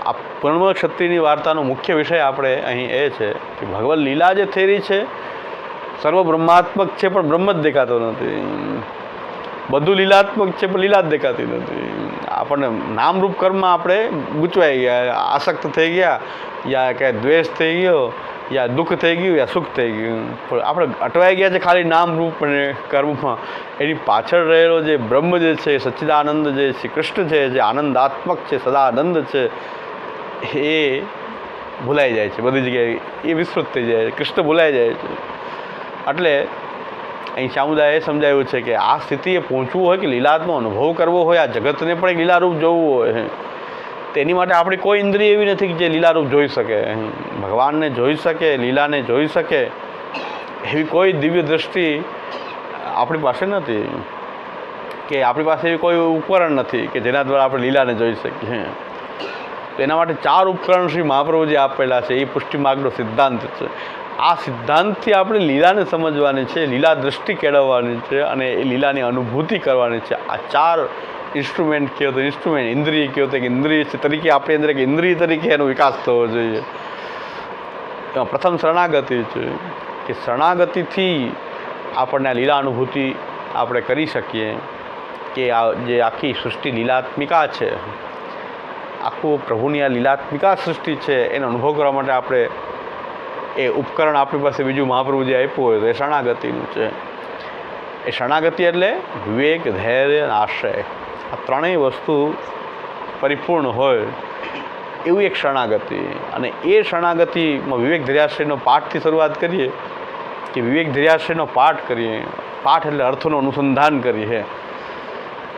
આ પૂર્ણમલ ક્ષત્રિયની વાર્તાનો મુખ્ય વિષય આપણે અહીં એ છે કે ભગવદ લીલા જે થઈ રહી છે સર્વ બ્રહ્માત્મક છે પણ બ્રહ્મ જ દેખાતો નથી. બધું લીલાત્મક છે પણ લીલા જ દેખાતી નથી. આપણને નામરૂપ કર્મમાં આપણે ગૂંચવાઈ ગયા, આસક્ત થઈ ગયા, યા ક્યાંય દ્વેષ થઈ ગયો, યા દુઃખ થઈ ગયું, યા સુખ થઈ ગયું. પણ આપણે અટવાઈ ગયા છે ખાલી નામરૂપ અને કર્મમાં. એની પાછળ રહેલો જે બ્રહ્મ જે છે, સચ્ચિદાનંદ જે શ્રી કૃષ્ણ છે, જે આનંદાત્મક છે, સદાનંદ છે, એ ભૂલાઈ જાય છે બધી જગ્યાએ. એ વિસ્મૃત થઈ જાય છે, કૃષ્ણ ભૂલાઈ જાય છે. એટલે અહીં શ્યામુદાએ સમજાવ્યું છે કે આ સ્થિતિએ પહોંચવું હોય કે લીલાનો અનુભવ કરવો હોય, આ જગતને પણ એક લીલારૂપ જોવું હોય, તેની માટે આપણી કોઈ ઇન્દ્રિય એવી નથી કે જે લીલારૂપ જોઈ શકે, ભગવાનને જોઈ શકે, લીલાને જોઈ શકે એવી કોઈ દિવ્ય દૃષ્ટિ આપણી પાસે નથી, કે આપણી પાસે એવી કોઈ ઉપકરણ નથી કે જેના દ્વારા આપણે લીલાને જોઈ શકીએ. તો એના માટે 4 ઉપકરણ શ્રી મહાપ્રભુજી આપેલા છે. એ પુષ્ટિ માર્ગનો સિદ્ધાંત છે. આ સિદ્ધાંતથી આપણે લીલાને સમજવાની છે, લીલા દૃષ્ટિ કેળવવાની છે અને એ લીલાની અનુભૂતિ કરવાની છે. આ 4 ઇન્સ્ટ્રુમેન્ટ કહો તો ઇન્સ્ટ્રુમેન્ટ, ઇન્દ્રિય કહો તો ઇન્દ્રિય તરીકે આપણી અંદર એક ઇન્દ્રિય તરીકે એનો વિકાસ થવો જોઈએ. એમાં પ્રથમ શરણાગતિ છે કે શરણાગતિથી આપણને આ લીલા અનુભૂતિ આપણે કરી શકીએ કે આ જે આખી સૃષ્ટિ લીલાત્મિકા છે, આખું પ્રભુની આ લીલાત્મિકા સૃષ્ટિ છે એનો અનુભવ કરવા માટે આપણે એ ઉપકરણ આપણી પાસે બીજું મહાપ્રભુજી આપ્યું હોય તો એ શરણાગતિનું છે. એ શરણાગતિ એટલે વિવેક, ધૈર્ય અને આશ્રય, આ ત્રણેય વસ્તુ પરિપૂર્ણ હોય એવી એક શરણાગતિ. અને એ શરણાગતિમાં વિવેક ધૈર્યાશ્રયનો પાઠથી શરૂઆત કરીએ કે વિવેક ધૈર્યાશ્રયનો પાઠ કરીએ. પાઠ એટલે અર્થનું અનુસંધાન કરીએ.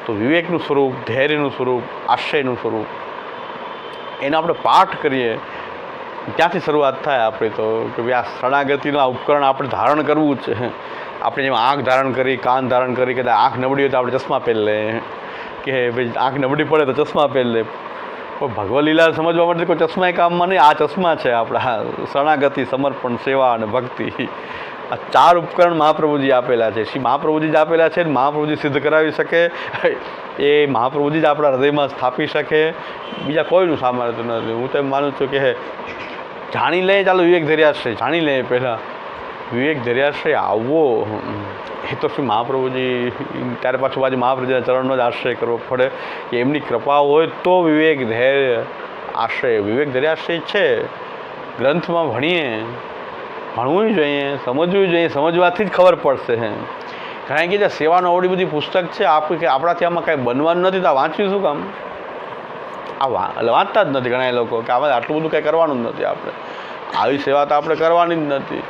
તો વિવેકનું સ્વરૂપ, ધૈર્યનું સ્વરૂપ, આશ્રયનું સ્વરૂપ એનો આપણે પાઠ કરીએ, ત્યાંથી શરૂઆત થાય આપણી. તો કે ભાઈ આ શરણાગતિનું આ ઉપકરણ આપણે ધારણ કરવું છે. આપણે જેમ આંખ ધારણ કરી, કાન ધારણ કરી, કદાચ આંખ નબળી હોય તો આપણે ચશ્મા પહેરી લે, કે ભાઈ આંખ નબળી પડે તો ચશ્મા પહેરી લે. પણ ભગવદ લીલા સમજવા માટે કોઈ ચશ્મા કામમાં નહીં. આ ચશ્મા છે આપણા શરણાગતિ, સમર્પણ, સેવા અને ભક્તિ. આ 4 ઉપકરણ મહાપ્રભુજી આપેલા છે. શ્રી મહાપ્રભુજી જ આપેલા છે. મહાપ્રભુજી સિદ્ધ કરાવી શકે, એ મહાપ્રભુજી જ આપણા હૃદયમાં સ્થાપી શકે, બીજા કોઈનું સામર્થ્ય નથી. હું તો એમ માનું છું કે જાણી લે, ચાલો વિવેક ધૈર્યાશ્રય જાણી લે. પહેલાં વિવેક ધૈર્યાશ્રય આવવો એ તો શ્રી મહાપ્રભુજી, ત્યારે પાછું બાજુ મહાપ્રભુજીના ચરણનો જ આશ્રય કરવો પડે કે એમની કૃપા હોય તો વિવેક ધૈર્ય આશ્રય. વિવેક ધૈર્યાશ્રય છે ગ્રંથમાં ભણવું જોઈએ, સમજવું જોઈએ. સમજવાથી જ ખબર પડશે. કારણ કે જે સેવાનો આવડી બધી પુસ્તક છે, આપણાથી આમાં કાંઈ બનવાનું નથી તો વાંચ્યું શું કામ? એટલે વાંચતા જ નથી ઘણા લોકો કે આમાં આટલું બધું કંઈ કરવાનું જ નથી. આપણે આવી સેવા તો આપણે કરવાની જ નથી.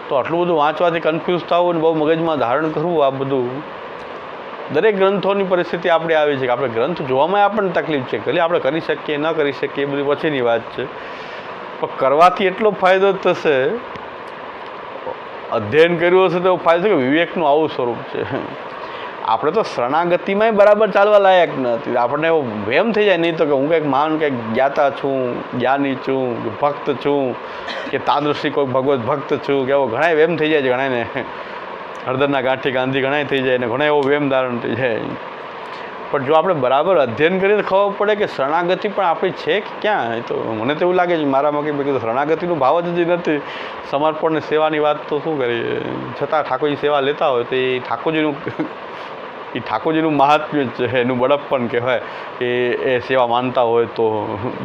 તો આટલું બધું વાંચવાથી કન્ફ્યુઝ થવું ને બહુ મગજમાં ધારણ કરવું, આ બધું દરેક ગ્રંથોની પરિસ્થિતિ આપણી આવી છે કે આપણે ગ્રંથ જોવામાં આપણને તકલીફ છે. ખાલી આપણે કરી શકીએ ન કરી શકીએ એ બધી પછીની વાત છે, પણ કરવાથી એટલો ફાયદો જ થશે. અધ્યયન કર્યું હશે તો ફાયદો કે વિવેકનું આવું સ્વરૂપ છે. આપણે તો શરણાગતિમાંય બરાબર ચાલવા લાયક નથી. આપણને એવો વહેમ થઈ જાય નહીં તો કે હું કંઈક મહાન કંઈક જ્ઞાતા છું, જ્ઞાની છું, ભક્ત છું, કે તાદૃશી કોઈ ભગવત ભક્ત છું, કે એવો ઘણા વહેમ થઈ જાય છે. ઘણાને હળદરના ગાંઠી ગાંધી ઘણા થઈ જાય ને ઘણા એવો વહેમ ધારણ થઈ જાય. પણ જો આપણે બરાબર અધ્યયન કરીએ તો ખબર પડે કે શરણાગતિ પણ આપણી છે કે ક્યાં. તો મને તો એવું લાગે છે મારામાં કે કીધું શરણાગતિનું ભાવ જ નથી. સમર્પણ ને સેવાની વાત તો શું કરીએ, છતાં ઠાકોરજી સેવા લેતા હોય તો એ ઠાકોરજીનું મહાત્મ્ય જ છે, એનું બળપણ કહેવાય કે એ સેવા માનતા હોય તો.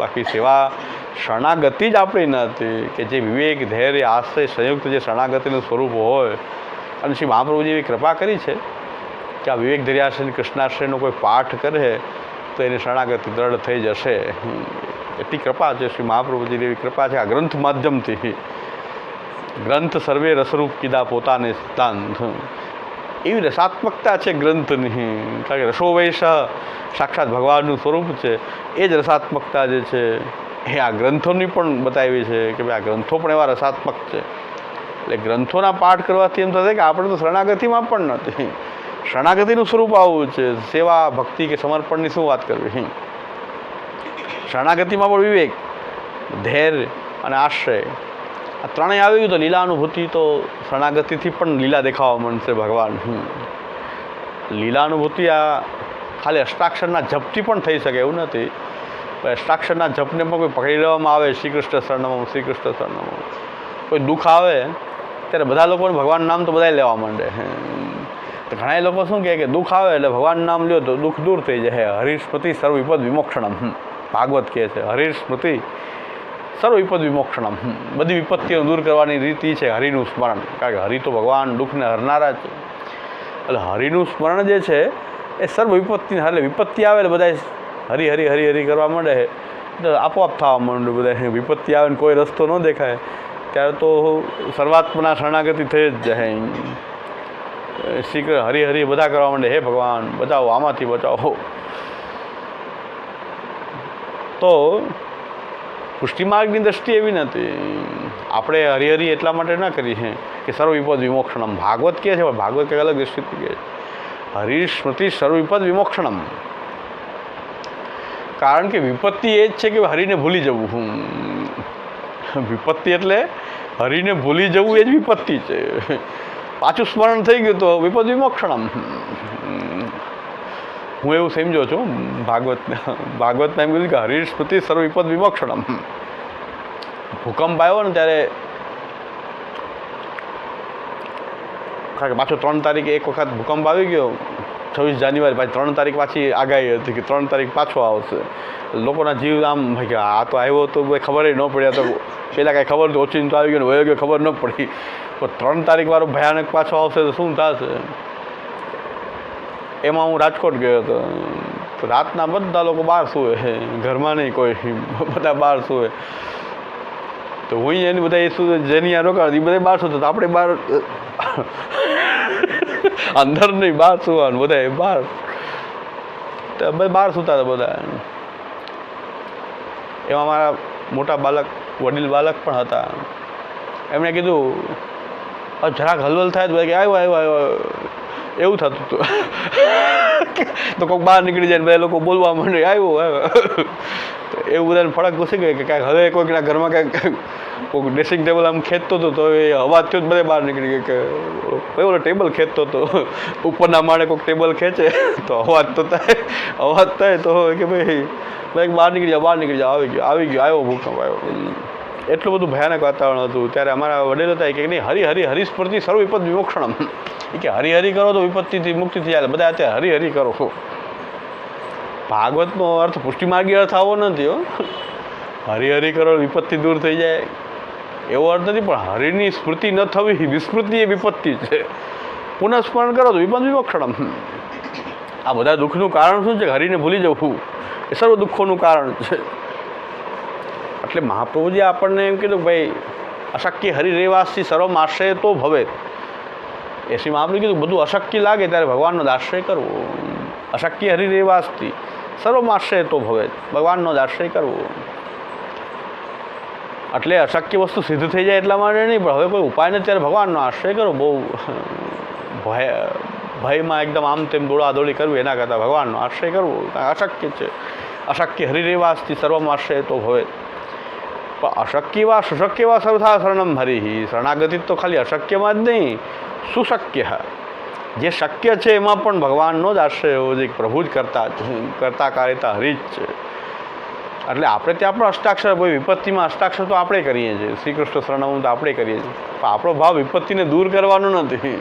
બાકી સેવા શરણાગતિ જ આપણી નથી, કે જે વિવેક ધૈર્ય આશ્રય સંયુક્ત જે શરણાગતિનું સ્વરૂપ હોય. અને શ્રી મહાપ્રભુજી એવી કૃપા કરી છે કે આ વિવેક ધૈર્યાશ્રય કૃષ્ણાશ્રયનો કોઈ પાઠ કરે તો એની શરણાગતિ દ્રઢ થઈ જશે. એટલી કૃપા છે શ્રી મહાપ્રભુજીની, એવી કૃપા છે આ ગ્રંથ માધ્યમથી. ગ્રંથ સર્વે રસરૂપ કીધા પોતાને સિદ્ધાંત, એવી રસાત્મકતા છે ગ્રંથની. કારણ કે રસો વૈશ સાક્ષાત ભગવાનનું સ્વરૂપ છે. એ જ રસાત્મકતા જે છે એ આ ગ્રંથોની પણ બતાવી છે કે ભાઈ આ ગ્રંથો પણ એવા રસાત્મક છે. એટલે ગ્રંથોના પાઠ કરવાથી એમ થશે કે આપણે તો શરણાગતિમાં પણ નથી. શરણાગતિનું સ્વરૂપ આવું છે. સેવા ભક્તિ કે સમર્પણની શું વાત કરવી. શરણાગતિમાં પણ વિવેક ધૈર્ય અને આશ્રય આ ત્રણેય આવી ગયું તો લીલા અનુભૂતિ તો શરણાગતિથી પણ લીલા દેખાવા માંડશે ભગવાન. લીલા અનુભૂતિ આ ખાલી અષ્ટાક્ષરના જપથી પણ થઈ શકે એવું નથી. અષ્ટાક્ષરના જપને પણ કોઈ પકડી લેવામાં આવે, શ્રી કૃષ્ણ શરણમ શ્રી કૃષ્ણ શરણમ, કોઈ દુઃખ આવે ત્યારે બધા લોકોને ભગવાનનું નામ તો બધા લેવા માંડે. તો ઘણા લોકો શું કહે કે દુઃખ આવે એટલે ભગવાનનું નામ લ્યો તો દુઃખ દૂર થઈ જાય. હરિસ્મૃતિ સર્વ વિપદ વિમોક્ષણમ, ભાગવત કહે છે હરિસ્મૃતિ સર્વ વિપદ વિમોક્ષણમ. બધી વિપત્તિઓ દૂર કરવાની રીતિ છે હરિનું સ્મરણ. કારણ કે હરિ તો ભગવાન દુઃખને હરનારા છે. એટલે હરિનું સ્મરણ જે છે એ સર્વ વિપત્તિને એટલે વિપત્તિ આવે એટલે બધા હરિ હરિ હરિ હરિ કરવા માંડે તો આપોઆપ થવા માંડે. બધા વિપત્તિ આવે ને કોઈ રસ્તો ન દેખાય ત્યારે તો સર્વાત્મના શરણાગતિ થઈ જ જાય. શ્રી હરિ હરિ બધા કરવા માંડે, હે ભગવાન બચાવો, આમાંથી બચાવો. તો પુષ્ટિમાર્ગની દ્રષ્ટિ એવી નથી. આપણે હરિહરિ એટલા માટે ન કરીએ કે સર્વ વિપદ વિમોક્ષણમ. ભાગવત કહે છે પણ ભાગવત કંઈક અલગ દ્રષ્ટિ કહે છે. હરિસ્મૃતિ સર્વ વિપદ વિમોક્ષણમ. કારણ કે વિપત્તિ એ જ છે કે હરિને ભૂલી જવું. વિપત્તિ એટલે હરિને ભૂલી જવું એ જ વિપત્તિ છે. પાછું સ્મરણ થઈ ગયું તો વિપદ વિમોક્ષણમ. હું એવું સમજો છું ભાગવતમાં એમ કીધું કે હરિસ્મૃતિ સર્વ વિપદ વિમોક્ષણમ. ભૂકંપ આવ્યો ને ત્યારે કારણ કે પાછો 3 તારીખે એક વખત ભૂકંપ આવી ગયો, 26 જાન્યુઆરી, પાછી 3 તારીખ પાછી આગાહી હતી કે 3 તારીખ પાછો આવશે. લોકોના જીવ આમ ભાઈ કે આ તો આવ્યો તો ખબર ન પડી. તો પહેલાં કાંઈ ખબર તો ઓછી તો આવી ગયો ને વયો ગયો ખબર ન પડી. પણ 3 તારીખવાળો ભયાનક પાછો આવશે તો શું થશે. એમાં હું રાજકોટ ગયો હતો તો રાતના બધા લોકો બહાર સૂવે, ઘરમાં નહીં કોઈ, બધા બહાર સૂવે. તો હું એની બધા એ શું જેની આ રોકાણ એ બધા બહાર સૂતો, આપણે બહાર અંદર નહીં બહાર સૂવાનું, બધા બહાર બહાર સૂતા હતા બધા. એમાં મારા મોટા બાળક વડીલ બાળક પણ હતા. એમણે કીધું જરાક હલવલ થાય તો બધા કે આવ્યો આવ્યો આવ્યો એવું થતું હતું. તો કોઈક બહાર નીકળી જાય ને બધા લોકો બોલવા માંડે આવ્યો આવ્યો. તો એવું બધાને ફરક ઘૂસી ગયો કે કાંઈક હવે કોઈકના ઘરમાં કાંઈક કોઈક ડ્રેસિંગ ટેબલ આમ ખેંચતો હતો તો એ અવાજ થયો જ બધા બહાર નીકળી ગયો કે ભાઈ ઓલો ટેબલ ખેંચતો હતો. ઉપરના માળે કોઈક ટેબલ ખેંચે તો અવાજ તો થાય તો કે ભાઈ બહાર નીકળી જાઓ આવી ગયો આવ્યો ભૂકંપ આવ્યો. એટલું બધું ભયાનક વાતાવરણ હતું. ત્યારે અમારા વડીલો હતા કે નહીં હરિસ્મૃતિ સર્વ વિપદ વિમોક્ષણમ. કે હરિહરિ કરો તો વિપત્તિથી મુક્તિ થઈ જાય. બધા અત્યારે હરિહરિ કરો. ભાગવતનો અર્થ પુષ્ટિમાર્ગી અર્થ આવો નથી. હરિહરિ કરો વિપત્તિ દૂર થઈ જાય એવો અર્થ નથી. પણ હરિની સ્મૃતિ ન થવી વિસ્મૃતિ એ વિપત્તિ છે. પુનઃસ્મરણ કરો તો વિપદ વિમોક્ષણમ. આ બધા દુઃખનું કારણ શું છે? હરિને ભૂલી જવું. એ સર્વ દુઃખોનું કારણ છે. એટલે મહાપ્રભુજી આપણને એમ કીધું ભાઈ અશક્ય હરિરેવાસથી સર્વમ આશ્રય તો ભવે. એસી મહાપ્રભુએ કીધું બધું અશક્ય લાગે ત્યારે ભગવાનનો જ આશ્રય કરવો. અશક્ય હરિરેવાસથી સર્વમ આશ્રય તો ભવે, ભગવાનનો જ આશ્રય કરવો. એટલે અશક્ય વસ્તુ સિદ્ધ થઈ જાય એટલા માટે નહીં, પણ હવે કોઈ ઉપાય નથી ત્યારે ભગવાનનો આશ્રય કરો. બહુ ભયમાં એકદમ આમ તેમ દોડાદોડી કરવી એના કરતાં ભગવાનનો આશ્રય કરવો અશક્ય છે. અશક્ય હરિરેવાસથી સર્વમ આશ્રય તો ભવે. પણ અશક્યવા સુશક્યવા સર્વથા શરણમ હરિ. શરણાગતિ તો ખાલી અશક્યમાં જ નહીં, સુશક્ય જે શક્ય છે એમાં પણ ભગવાનનો જ આશ્રય હોવો જોઈએ. પ્રભુ જ કરતા કાર્યતા હરિ જ છે. એટલે આપણે ત્યાં પણ અષ્ટાક્ષર કોઈ વિપત્તિમાં અષ્ટાક્ષર તો આપણે કરીએ છીએ, શ્રી કૃષ્ણ શરણમ તો આપણે કરીએ છીએ, પણ આપણો ભાવ વિપત્તિને દૂર કરવાનો નથી.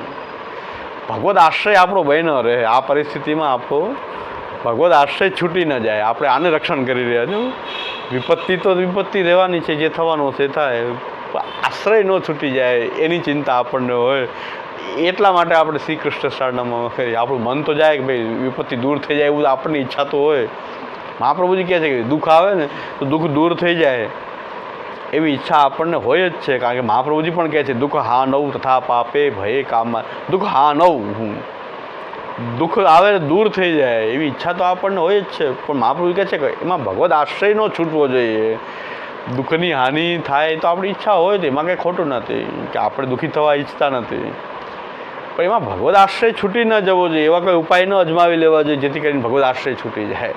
ભગવદ આશ્રય આપણો ભય ન રહે. આ પરિસ્થિતિમાં આપણો ભગવદ આશ્રય છૂટી ન જાય. આપણે આને રક્ષણ કરી રહ્યા છો. વિપત્તિ તો વિપત્તિ રહેવાની છે, જે થવાનું છે થાય, આશ્રય ન છૂટી જાય એની ચિંતા આપણને હોય. એટલા માટે આપણે શ્રી કૃષ્ણ શરણમાં કરીએ. આપણું મન તો જાય કે ભાઈ વિપત્તિ દૂર થઈ જાય એવું આપણની ઈચ્છા તો હોય. મહાપ્રભુજી કહે છે કે દુઃખ આવે ને તો દુઃખ દૂર થઈ જાય એવી ઈચ્છા આપણને હોય જ છે. કારણ કે મહાપ્રભુજી પણ કહે છે દુઃખ હા નવ તથા પાપે ભયે કામમાં. દુઃખ હા નવ, દુઃખ આવે દૂર થઈ જાય એવી ઈચ્છા તો આપણને હોય જ છે. પણ મહાપ્રભુ કહે છે કે એમાં ભગવદ આશ્રય ન છૂટવો જોઈએ. દુઃખની હાનિ થાય તો આપણી ઈચ્છા હોય તો એમાં કંઈ ખોટું નથી કે આપણે દુઃખી થવા ઈચ્છતા નથી, પણ એમાં ભગવદ આશ્રય છૂટી ન જવો જોઈએ. એવા કોઈ ઉપાય ન અજમાવી લેવા જોઈએ જેથી કરીને ભગવદ આશ્રય છૂટી જાય.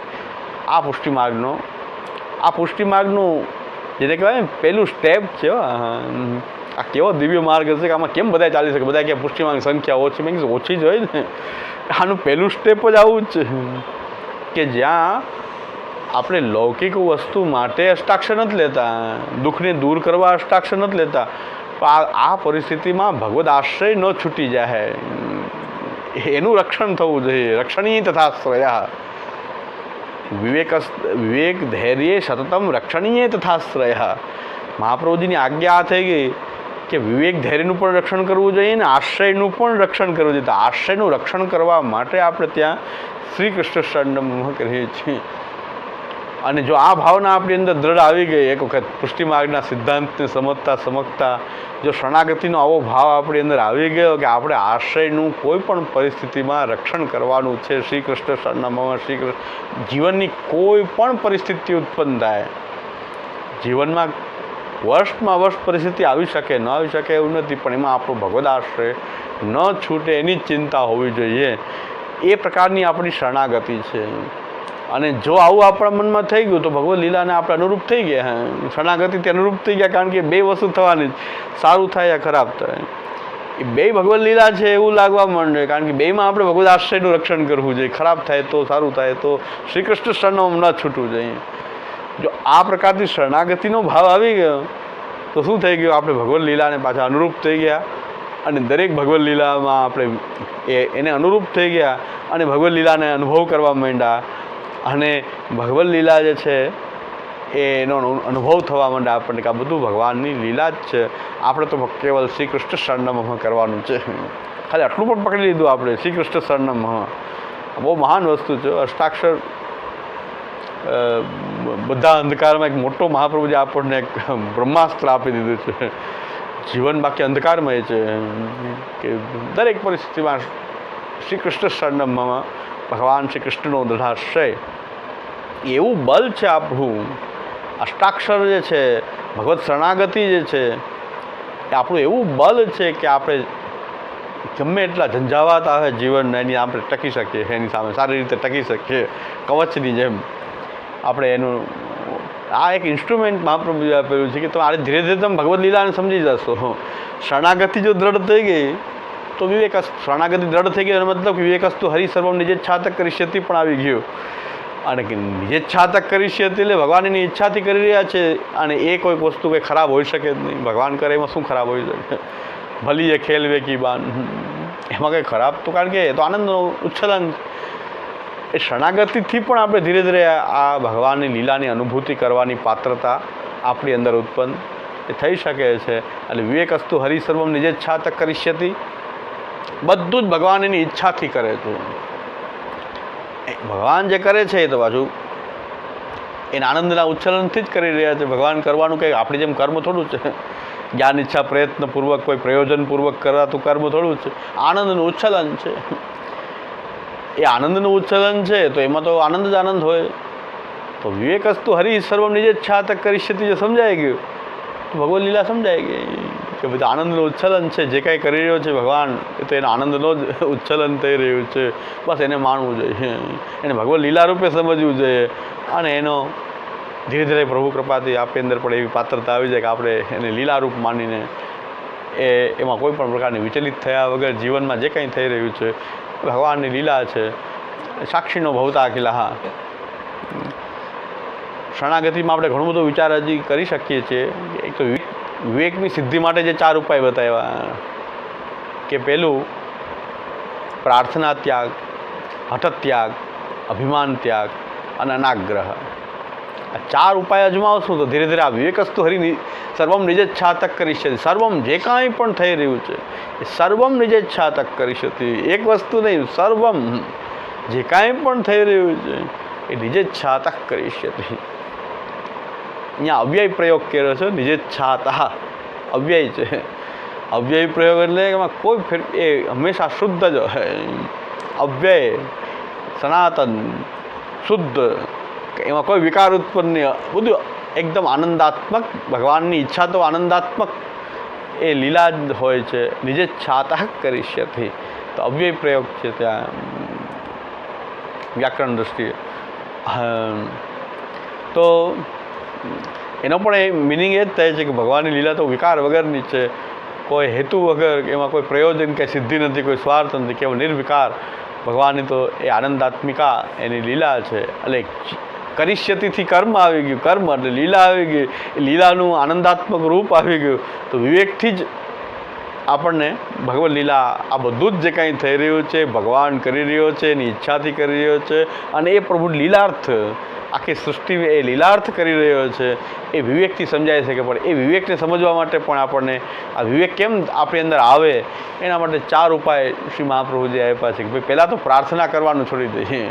આ પુષ્ટિ માર્ગનું જેને કહેવાય ને પહેલું સ્ટેપ છે. આ કેવો દિવ્ય માર્ગ હશે કે આમાં કેમ બધા ચાલી શકે. બધા કે પુષ્ટિ માર્ગની સંખ્યા ઓછી, મેં કીધું ઓછી જ હોય ને. આનું પહેલું સ્ટેપ જ આવું જ છે કે જ્યાં આપણે લૌકિક વસ્તુ માટે અષ્ટાક્ષર નથી લેતા, દુઃખને દૂર કરવા અષ્ટાક્ષર નથી લેતા, પણ આ પરિસ્થિતિમાં ભગવદ આશ્રય ન છૂટી જાય એનું રક્ષણ થવું જોઈએ. રક્ષણીય તથા શ્રયા વિવેક ધૈર્ય સતતમ રક્ષણીય તથા શ્રયા. મહાપ્રભુજીની આજ્ઞા આ થઈ ગઈ કે વિવેક ધૈર્યનું પણ રક્ષણ કરવું જોઈએ ને આશ્રયનું પણ રક્ષણ કરવું જોઈએ. તો આશ્રયનું રક્ષણ કરવા માટે આપણે ત્યાં શ્રી કૃષ્ણ શરણમ કરીએ છીએ. અને જો આ ભાવના આપણી અંદર દ્રઢ આવી ગઈ, એક વખત પુષ્ટિ માર્ગના સિદ્ધાંતને સમજતા જો શરણાગતિનો આવો ભાવ આપણી અંદર આવી ગયો કે આપણે આશ્રયનું કોઈ પણ પરિસ્થિતિમાં રક્ષણ કરવાનું છે. શ્રી કૃષ્ણ શરણમાં શ્રી કૃષ્ણ જીવનની કોઈ પણ પરિસ્થિતિ ઉત્પન્ન થાય, જીવનમાં વર્ષમાં વર્ષ પરિસ્થિતિ આવી શકે ન આવી શકે એવું નથી, પણ એમાં આપણો ભગવદ આશ્રય ન છૂટે એની જ ચિંતા હોવી જોઈએ. એ પ્રકારની આપણી શરણાગતિ છે. અને જો આવું આપણા મનમાં થઈ ગયું તો ભગવદ લીલાને આપણે અનુરૂપ થઈ ગયા. શરણાગતિથી અનુરૂપ થઈ ગયા. કારણ કે બે વસ્તુ થવાની, સારું થાય યા ખરાબ થાય. એ બે ભગવદ લીલા છે એવું લાગવા માંડે. કારણ કે બેમાં આપણે ભગવદ આશ્રયનું રક્ષણ કરવું જોઈએ. ખરાબ થાય તો સારું થાય તો શ્રી કૃષ્ણ શરણમ ન છૂટવું જોઈએ. જો આ પ્રકારની શરણાગતિનો ભાવ આવી ગયો તો શું થઈ ગયું, આપણે ભગવદ લીલાને પાછા અનુરૂપ થઈ ગયા અને દરેક ભગવદ લીલામાં આપણે એને અનુરૂપ થઈ ગયા અને ભગવદ લીલાને અનુભવ કરવા માંડ્યા. અને ભગવદ લીલા જે છે એનો અનુભવ થવા માંડે આપણને કે આ બધું ભગવાનની લીલા જ છે. આપણે તો કેવલ શ્રી કૃષ્ણ શરણમ કરવાનું છે. ખાલી આટલું પણ પકડી લીધું આપણે, શ્રી કૃષ્ણ શરણમ. બહુ મહાન વસ્તુ છે. અષ્ટાક્ષર બધા અંધકારમાં એક મોટો મહાપ્રભુજી આપણને એક બ્રહ્માસ્ત્ર આપી દીધું છે. જીવન બાકી અંધકારમય છે કે દરેક પરિસ્થિતિમાં શ્રી કૃષ્ણ શરણમમાં ભગવાન શ્રી કૃષ્ણનો દૃઢાશ્રય એવું બલ છે. આપણું અષ્ટાક્ષર જે છે, ભગવત શરણાગતિ જે છે એ આપણું એવું બલ છે કે આપણે ગમે એટલા ઝંઝાવાત આવે જીવનને એની આપણે ટકી શકીએ, એની સામે સારી રીતે ટકી શકીએ. કવચની જેમ આપણે એનું આ એક ઇન્સ્ટ્રુમેન્ટ મહાપ્રભુએ આપેલું છે કે તમે આ ધીરે ધીરે તમે ભગવદ લીલાને સમજી જશો. શરણાગતિ જો દ્રઢ થઈ ગઈ તો વિવેક શરણાગતિ દ્રઢ થઈ ગઈ એનો મતલબ કે વિવેકસ્તુ હરિ સર્વમ નિજેચ્છાતક કરિષ્યતિ પણ આવી ગયું. અને નિજેચ્છાતક કરિષ્યતિ એટલે ભગવાન એની ઈચ્છાથી કરી રહ્યા છે અને એ કોઈક વસ્તુ કંઈ ખરાબ હોઈ શકે જ નહીં. ભગવાન કરે એમાં શું ખરાબ હોઈ શકે? ભલી એ ખેલ વે કી બાન, એમાં કંઈ ખરાબ તો કારણ કે એ તો આનંદનો ઉચ્છલન. એ શરણાગતિથી પણ આપણે ધીરે ધીરે આ ભગવાનની લીલાની અનુભૂતિ કરવાની પાત્રતા આપણી અંદર ઉત્પન્ન એ થઈ શકે છે. એટલે વિવેકસ્તુ હરિ સર્વમ નિજેચ્છાતક કરિષ્યતિ, બધું જ ભગવાન એની ઈચ્છાથી કરે છે. ભગવાન જે કરે છે એ તો પાછું એના આનંદના ઉચ્છલનથી જ કરી રહ્યા છે. ભગવાન કરવાનું કંઈ આપણી જેમ કર્મ થોડું છે, જ્ઞાન ઈચ્છા પ્રયત્નપૂર્વક કોઈ પ્રયોજનપૂર્વક કરાતું કર્મ થોડું છે. આનંદનું ઉચ્છલન છે. એ આનંદનું ઉચ્છલન છે તો એમાં તો આનંદ જ આનંદ હોય. તો વિવેકસ્તુ હરિ સર્વમ નિજેચ્છાતઃ કરિષ્યતિ જો સમજાઈ ગયું તો ભગવદ લીલા સમજાઈ ગઈ કે બધું આનંદનું ઉચ્છલન છે. જે કાંઈ કરી રહ્યો છે ભગવાન એ તો એના આનંદનો જ ઉચ્છલન થઈ રહ્યું છે. બસ એને માનવું જોઈએ, એને ભગવદ લીલા રૂપે સમજવું જોઈએ. અને એનો ધીરે ધીરે પ્રભુ કૃપાથી આપણી અંદર પણ એવી પાત્રતા આવી જાય કે આપણે એને લીલારૂપ માનીને એમાં કોઈ પણ પ્રકારની વિચલિત થયા વગર જીવનમાં જે કંઈ થઈ રહ્યું છે ભગવાનની લીલા છે. સાક્ષીનો ભવતા અખિલા. શરણાગતિમાં આપણે ઘણું બધું વિચાર હજી કરી શકીએ છીએ. એક તો વિવેકની સિદ્ધિ માટે જે 4 ઉપાય બતાવ્યા કે પહેલું પ્રાર્થના ત્યાગ, હઠ ત્યાગ, અભિમાન ત્યાગ અને અનાગ્રહ. આ 4 ઉપાય અજમાવશું તો ધીરે ધીરે આ વિવેકસ્તુ હરિ સર્વમ નિજેચ્છાતઃ કરિષ્યતિ. સર્વમ જે કાંઈ પણ થઈ રહ્યું છે એ સર્વમ નિજેચ્છાતઃ કરિષ્યતિ. એક વસ્તુ નહીં, સર્વમ જે કાંઈ પણ થઈ રહ્યું છે એ નિજેચ્છાતઃ કરિષ્યતિ. અહીંયા અવ્યય પ્રયોગ કર્યો છે. નિજેચ્છાતઃ અવ્યય છે. અવ્યય પ્રયોગ એટલે એમાં કોઈ એ હંમેશા શુદ્ધ જ હોય. અવ્યય, સનાતન, શુદ્ધ, એમાં કોઈ વિકાર ઉત્પન્ન નહીં. બધું એકદમ આનંદાત્મક. ભગવાનની ઈચ્છા તો આનંદાત્મક એ લીલા જ હોય છે. નિજેચ્છાતઃ કરિષ્યતિ તો અવ્યય પ્રયોગ છે ત્યાં વ્યાકરણ દૃષ્ટિએ. તો એનો પણ એ મિનિંગ એ જ થાય છે કે ભગવાનની લીલા તો વિકાર વગરની છે. કોઈ હેતુ વગર, એમાં કોઈ પ્રયોજન કે સિદ્ધિ નથી, કોઈ સ્વાર્થ નથી, કેવળ નિર્વિકાર. ભગવાનની તો એ આનંદાત્મિકા એની લીલા છે. એટલે કરિષ્યતિથી કર્મ આવી ગયું, કર્મ એટલે લીલા આવી ગઈ. એ લીલાનું આનંદાત્મક રૂપ આવી ગયું. તો વિવેકથી જ આપણને ભગવદ લીલા આ બધું જ જે કાંઈ થઈ રહ્યું છે ભગવાન કરી રહ્યો છે, એની ઈચ્છાથી કરી રહ્યો છે. અને એ પ્રભુ લીલાર્થ, આખી સૃષ્ટિ એ લીલાર્થ કરી રહ્યો છે એ વિવેકથી સમજાય છે. કે પણ એ વિવેકને સમજવા માટે પણ આપણને આ વિવેક કેમ આપણી અંદર આવે એના માટે 4 ઉપાય શ્રી મહાપ્રભુજી આપ્યા છે. કે ભાઈ પહેલાં તો પ્રાર્થના કરવાનું છોડી દઈએ.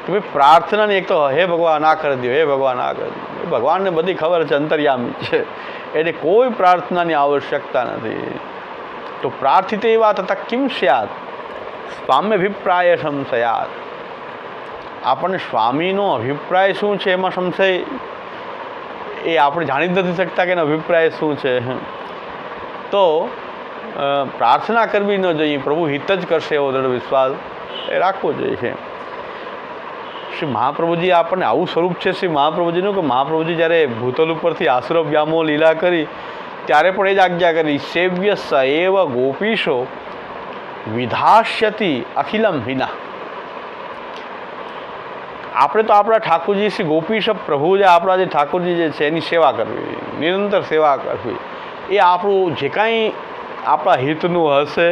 કે ભાઈ પ્રાર્થનાની એક તો હે ભગવાન આ કરી દો, હે ભગવાન આ કરી દો. ભગવાનને બધી ખબર છે, અંતર્યામી છે, એને કોઈ પ્રાર્થનાની આવશ્યકતા નથી. તો પ્રાર્થિત એવા તથા કિમ સ્યાત સ્વામ્યભિપ્રાય સંશયાત. આપણને સ્વામીનો અભિપ્રાય શું છે એમાં સંશય એ આપણે જાણી જ નથી શકતા કે એનો અભિપ્રાય શું છે. તો પ્રાર્થના કરવી ન જોઈએ, પ્રભુ હિત જ કરશે એવો દૃઢ વિશ્વાસ એ રાખવો જોઈએ. શ્રી મહાપ્રભુજી આપણને આવું સ્વરૂપ છે શ્રી મહાપ્રભુજીનું કે મહાપ્રભુજી જ્યારે ભૂતલ ઉપરથી આસુર વ્યામો લીલા કરી ત્યારે પણ એ જ આજ્ઞા કરી, સેવ્ય સ એવ ગોપીશો વિધાસ્યતિ અખિલમ વિના. આપણે તો આપણા ઠાકોરજી શ્રી ગોપીશ પ્રભુ જે આપણા જે ઠાકોરજી જે છે એની સેવા કરવી, નિરંતર સેવા કરવી. એ આપણું જે કાંઈ આપણા હિતનું હશે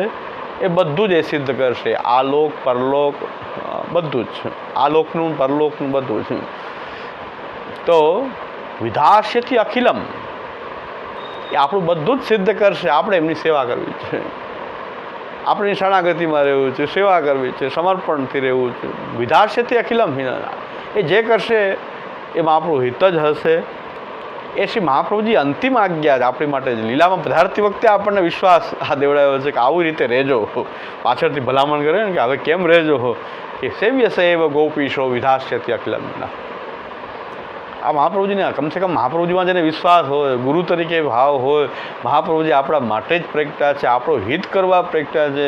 એ બધું જ એ સિદ્ધ કરશે. આલોક પરલોક બધું જ, આલોકનું પરલોકનું બધું જ. તો વિધાસ્યથી અખિલમ એ આપણું બધું જ સિદ્ધ કરશે. આપણે એમની સેવા કરવી છે, આપણે શરણાગતિમાં રહેવું છે, સેવા કરવી છે, સમર્પણથી રહેવું છે. વિધાસ્યથી અખિલમ હિના એ જે કરશે એમાં આપણું હિત જ હશે. એ શ્રી મહાપ્રભુજી અંતિમ આજ્ઞા આપણી માટે જ લીલામાં પધારતી વખતે આપણને વિશ્વાસ આ દેવડાવ્યો છે કે આવી રીતે રહેજો. પાછળથી ભલામણ કરે ને કે હવે કેમ રહેજો કે સેવ્ય સૈવ ગોપીશો વિધાસ્યથી અખિલમ વિના. આ મહાપ્રભુજીને કમસે કમ મહાપ્રભુજીમાં જેને વિશ્વાસ હોય, ગુરુ તરીકે ભાવ હોય, મહાપ્રભુજી આપણા માટે જ પ્રગટ્યા છે, આપણો હિત કરવા પ્રગટ્યા છે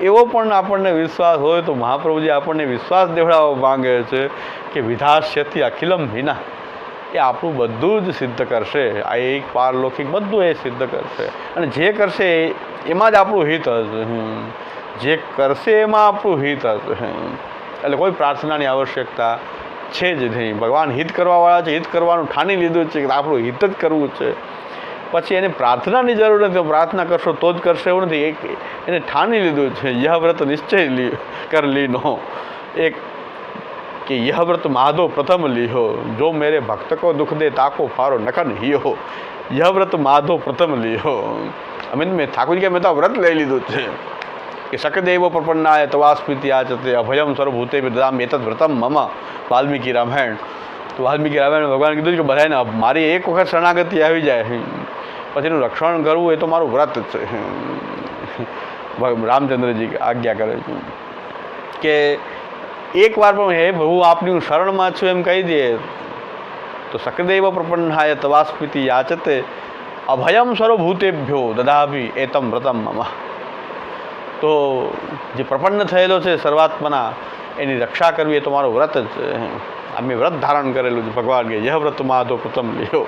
એવો પણ આપણને વિશ્વાસ હોય તો મહાપ્રભુજી આપણને વિશ્વાસ દેવડાવવા માંગે છે કે વિધાસ્યથી અખિલમ વિના એ આપણું બધું જ સિદ્ધ કરશે. આ એક પારલૌકિક બધું એ સિદ્ધ કરશે. અને જે કરશે એમાં જ આપણું હિત હશે. જે કરશે એમાં આપણું હિત હશે. એટલે કોઈ પ્રાર્થનાની આવશ્યકતા છે જ નહીં. ભગવાન હિત કરવાવાળા છે, હિત કરવાનું ઠાની લીધું છે કે આપણું હિત જ કરવું છે. પછી એને પ્રાર્થનાની જરૂર નથી. પ્રાર્થના કરશો તો જ કરશે એવું નથી. એને ઠાની લીધું છે. યહ વ્રત નિશ્ચય કર લીનો એક कि यह व्रत माधो प्रथम लिहो, जो मेरे भक्त को दुख दे ताको फारो नखन हियो. यह व्रत माधो प्रथम लिहो. अमित में ठाकुर जी मैं तो व्रत ले लीधું છે કે શકદેવ પ્રપન્નાય તવાસ્મિતિ આચતે અભયમ સર્વભૂતે વિદામ એતદ વ્રતમ મમ. વાલ્મીકી રામાયણ. તો વાલ્મીકી રામાયણ ભગવાન કીધું કે બધાને મારી એક વખત શરણાગતિ આવી જાય પછી એનું રક્ષણ કરવું એ તો મારું વ્રત છે. રામચંદ્રજી આજ્ઞા કરે છે કે એક વાર પણ હે પ્રભુ આપની હું શરણમાં છું એમ કહી દે તો સકદેવ પ્રપન્નાય તવાસ્મિતિ યાચતે અભયમ સર્વભૂતેભ્યો દદાભિ એતમ વ્રતમ મમ. તો જે પ્રપન્ન થયેલો છે સર્વાત્મના એની રક્ષા કરવી એ તો મારું વ્રત જ છે. અમે વ્રત ધારણ કરેલું છે. ભગવાન કે યહ વ્રત માધો પ્રથમ લ્યો.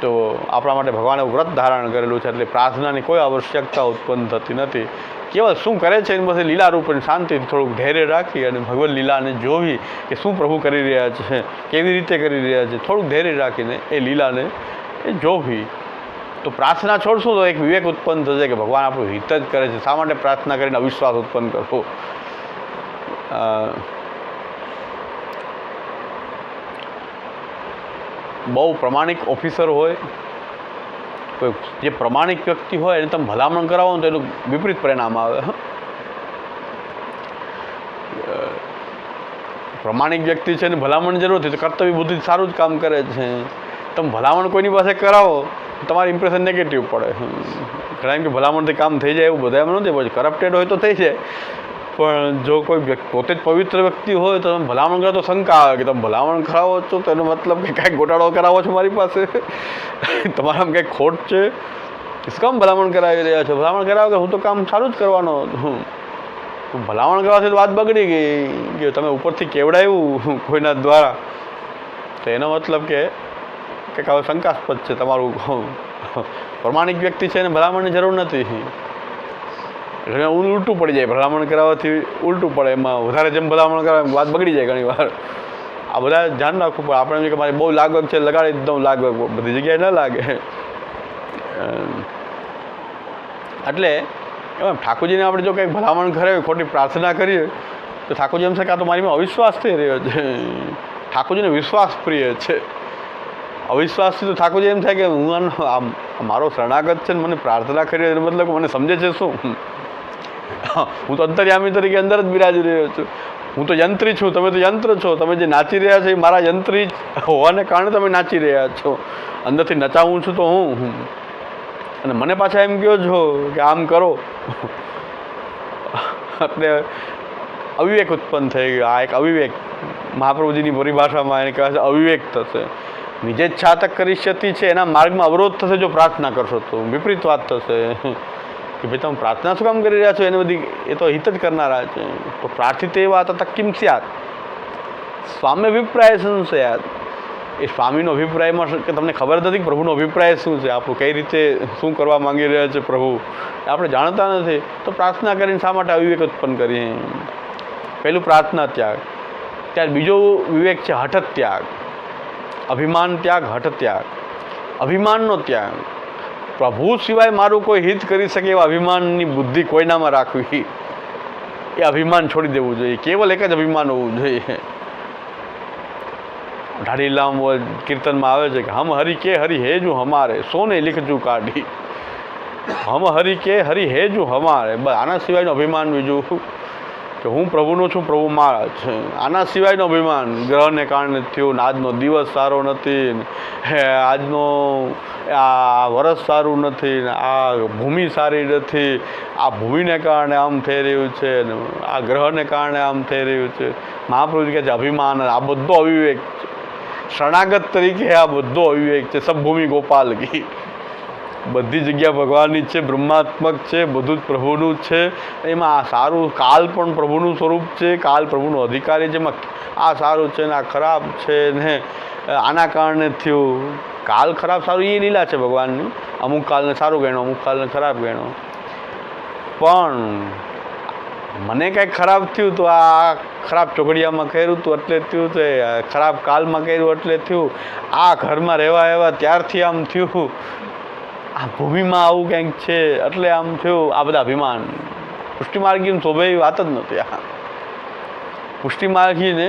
તો આપણા માટે ભગવાને વ્રત ધારણ કરેલું છે એટલે પ્રાર્થનાની કોઈ આવશ્યકતા ઉત્પન્ન થતી નથી. કેવળ શું કરે છે એની પાસે લીલારૂપ અને શાંતિથી થોડુંક ધૈર્ય રાખી અને ભગવદ લીલાને જોવી કે શું પ્રભુ કરી રહ્યા છે, કેવી રીતે કરી રહ્યા છે, થોડુંક ધૈર્ય રાખીને એ લીલાને એ જોવી. તો પ્રાર્થના છોડશું તો એક વિવેક ઉત્પન્ન થશે કે ભગવાન આપણું હિત જ કરે છે, શા માટે પ્રાર્થના કરીને અવિશ્વાસ ઉત્પન્ન કરવો. બહુ પ્રમાણિક ઓફિસર હોય, કોઈ જે પ્રમાણિક વ્યક્તિ હોય એને તમે ભલામણ કરાવો ને તો એનું વિપરીત પરિણામ આવે. પ્રમાણિક વ્યક્તિ છે એને ભલામણ જરૂર નથી તો કર્તવ્ય બુદ્ધિ સારું જ કામ કરે છે. તમે ભલામણ કોઈની પાસે કરાવો તમારી ઇમ્પ્રેશન નેગેટિવ પડે. ઘણા એમ કે ભલામણથી કામ થઈ જાય એવું બધા એમ નથી. પછી કરપ્ટેડ હોય તો થઈ જાય, પણ જો કોઈ વ્યક્તિ પોતે જ પવિત્ર વ્યક્તિ હોય તો તમે ભલામણ કરો તો શંકા આવે કે તમે ભલામણ કરાવો છો તો એનો મતલબ કે કાંઈક ગોટાળો કરાવો છો મારી પાસે, તમારામાં કંઈક ખોટ છે, કામ ભલામણ કરાવી રહ્યા છો. ભલામણ કરાવો કે હું તો કામ સારું જ કરવાનો છું. ભલામણ કરવાથી તો વાત બગડી ગઈ કે તમે ઉપરથી કેવડાવ્યું કોઈના દ્વારા તો એનો મતલબ કે હવે શંકાસ્પદ છે તમારું. પ્રમાણિક વ્યક્તિ છે એને ભલામણની જરૂર નથી. એટલે ઉલટું પડી જાય, ભલામણ કરાવવાથી ઉલટું પડે, એમાં વધારે જેમ ભલામણ કરાવે વાત બગડી જાય ઘણી વાર. આ બધા ધ્યાન રાખવું પડે. આપણે કે મારી બહુ લાગવગ છે લગાડી દીધું લાગવગ, બધી જગ્યાએ ન લાગે. એટલે ઠાકોરજીને આપણે જો કંઈક ભલામણ કરે ખોટી પ્રાર્થના કરીએ તો ઠાકોરજી એમ છે કે આ તો મારીમાં અવિશ્વાસ થઈ રહ્યો છે. ઠાકોરજીને વિશ્વાસ પ્રિય છે. અવિશ્વાસથી તો ઠાકોરજી એમ થાય કે હું મારો શરણાગત છે ને મને પ્રાર્થના કરી એનો મતલબ મને સમજે છે શું? હું તો અંતર્યામી તરીકે અંદર જ બિરાજી રહ્યો છું. હું તો યંત્રી છું, તમે તો યંત્ર છો. તમે જે નાચી રહ્યા છો એ મારા યંત્રી હોવાને કારણે તમે નાચી રહ્યા છો. અંદરથી નચાવું છું તો હું, અને મને પાછા એમ કહો છો કે આમ કરો. એટલે અવિવેક ઉત્પન્ન થઈ ગયો. આ એક અવિવેક મહાપ્રભુજીની પરિભાષામાં એને કહે છે અવિવેક થશે. નિજે છાતક કરીષ્યતિ છે એના માર્ગમાં અવરોધ થશે જો પ્રાર્થના કરશો તો. વિપરીત વાત થશે કે ભાઈ તમે પ્રાર્થના શું કામ કરી રહ્યા છો, એને બધી એ તો હિત જ કરનારા છે. તો પ્રાર્થિત એ વાત હતા કિમ સ્યાત સ્વામ્ય અભિપ્રાય સંશયાત. એ સ્વામીનો અભિપ્રાયમાં કે તમને ખબર નથી કે પ્રભુનો અભિપ્રાય શું છે, આપણું કઈ રીતે શું કરવા માંગી રહ્યા છે પ્રભુ, આપણે જાણતા નથી. તો પ્રાર્થના કરીને શા માટે અવિવેક ઉત્પન્ન કરીએ? પહેલું પ્રાર્થના ત્યાગ. ત્યાર બીજો વિવેક છે હઠ ત્યાગ. અભિમાન ત્યાગ, હઠ ત્યાગ. અભિમાનનો ત્યાગ. પ્રભુ સિવાય મારું કોઈ હિત કરી શકે એવા અભિમાનની બુદ્ધિ કોઈનામાં રાખવી, એ અભિમાન છોડી દેવું જોઈએ. કેવલ એક જ અભિમાન હોવું જોઈએ. ઢાડીલામ કીર્તનમાં આવે છે કે હમ હરિ કે હરિ હે જુ હમારે સોને લીખજુ કાઢી. હમ હરિ કે હરિ હે જુ હમારે. બસ આના સિવાયનું અભિમાન બીજું કે હું પ્રભુનો છું, પ્રભુ મારા છે, આના સિવાયનો અભિમાન ગ્રહને કારણે થયું ને આજનો દિવસ સારો નથી ને આજનો આ વરસ સારું નથી ને આ ભૂમિ સારી નથી, આ ભૂમિને કારણે આમ થઈ રહ્યું છે ને આ ગ્રહને કારણે આમ થઈ રહ્યું છે. મહાપ્રભુજી કહે છે અભિમાન, આ બધો અવિવેક છે. શરણાગત તરીકે આ બધો અવિવેક છે. સબ ભૂમિ ગોપાલ કી. બધી જગ્યા ભગવાનની છે, બ્રહ્માત્મક છે, બધું જ પ્રભુનું જ છે. એમાં આ સારું કાલ પણ પ્રભુનું સ્વરૂપ છે, કાલ પ્રભુનો અધિકારી છે. એમાં આ સારું છે ને આ ખરાબ છે ને આના કારણે થયું. કાલ ખરાબ સારું એ લીલા છે ભગવાનની. અમુક કાલને સારું ગણ્યો, અમુક કાલને ખરાબ ગણ્યો. પણ મને કંઈક ખરાબ થયું તો આ ખરાબ ચોઘડિયામાં કર્યું હતું એટલે થયું છે, ખરાબ કાલમાં કર્યું એટલે થયું, આ ઘરમાં રહેવા આવ્યા ત્યારથી આમ થયું, આ ભૂમિમાં આવું કંઈક છે એટલે આમ થયું. આ બધા અભિમાન પુષ્ટિમાર્ગીને શોભે એવી વાત જ નથી. આ પુષ્ટિમાર્ગીને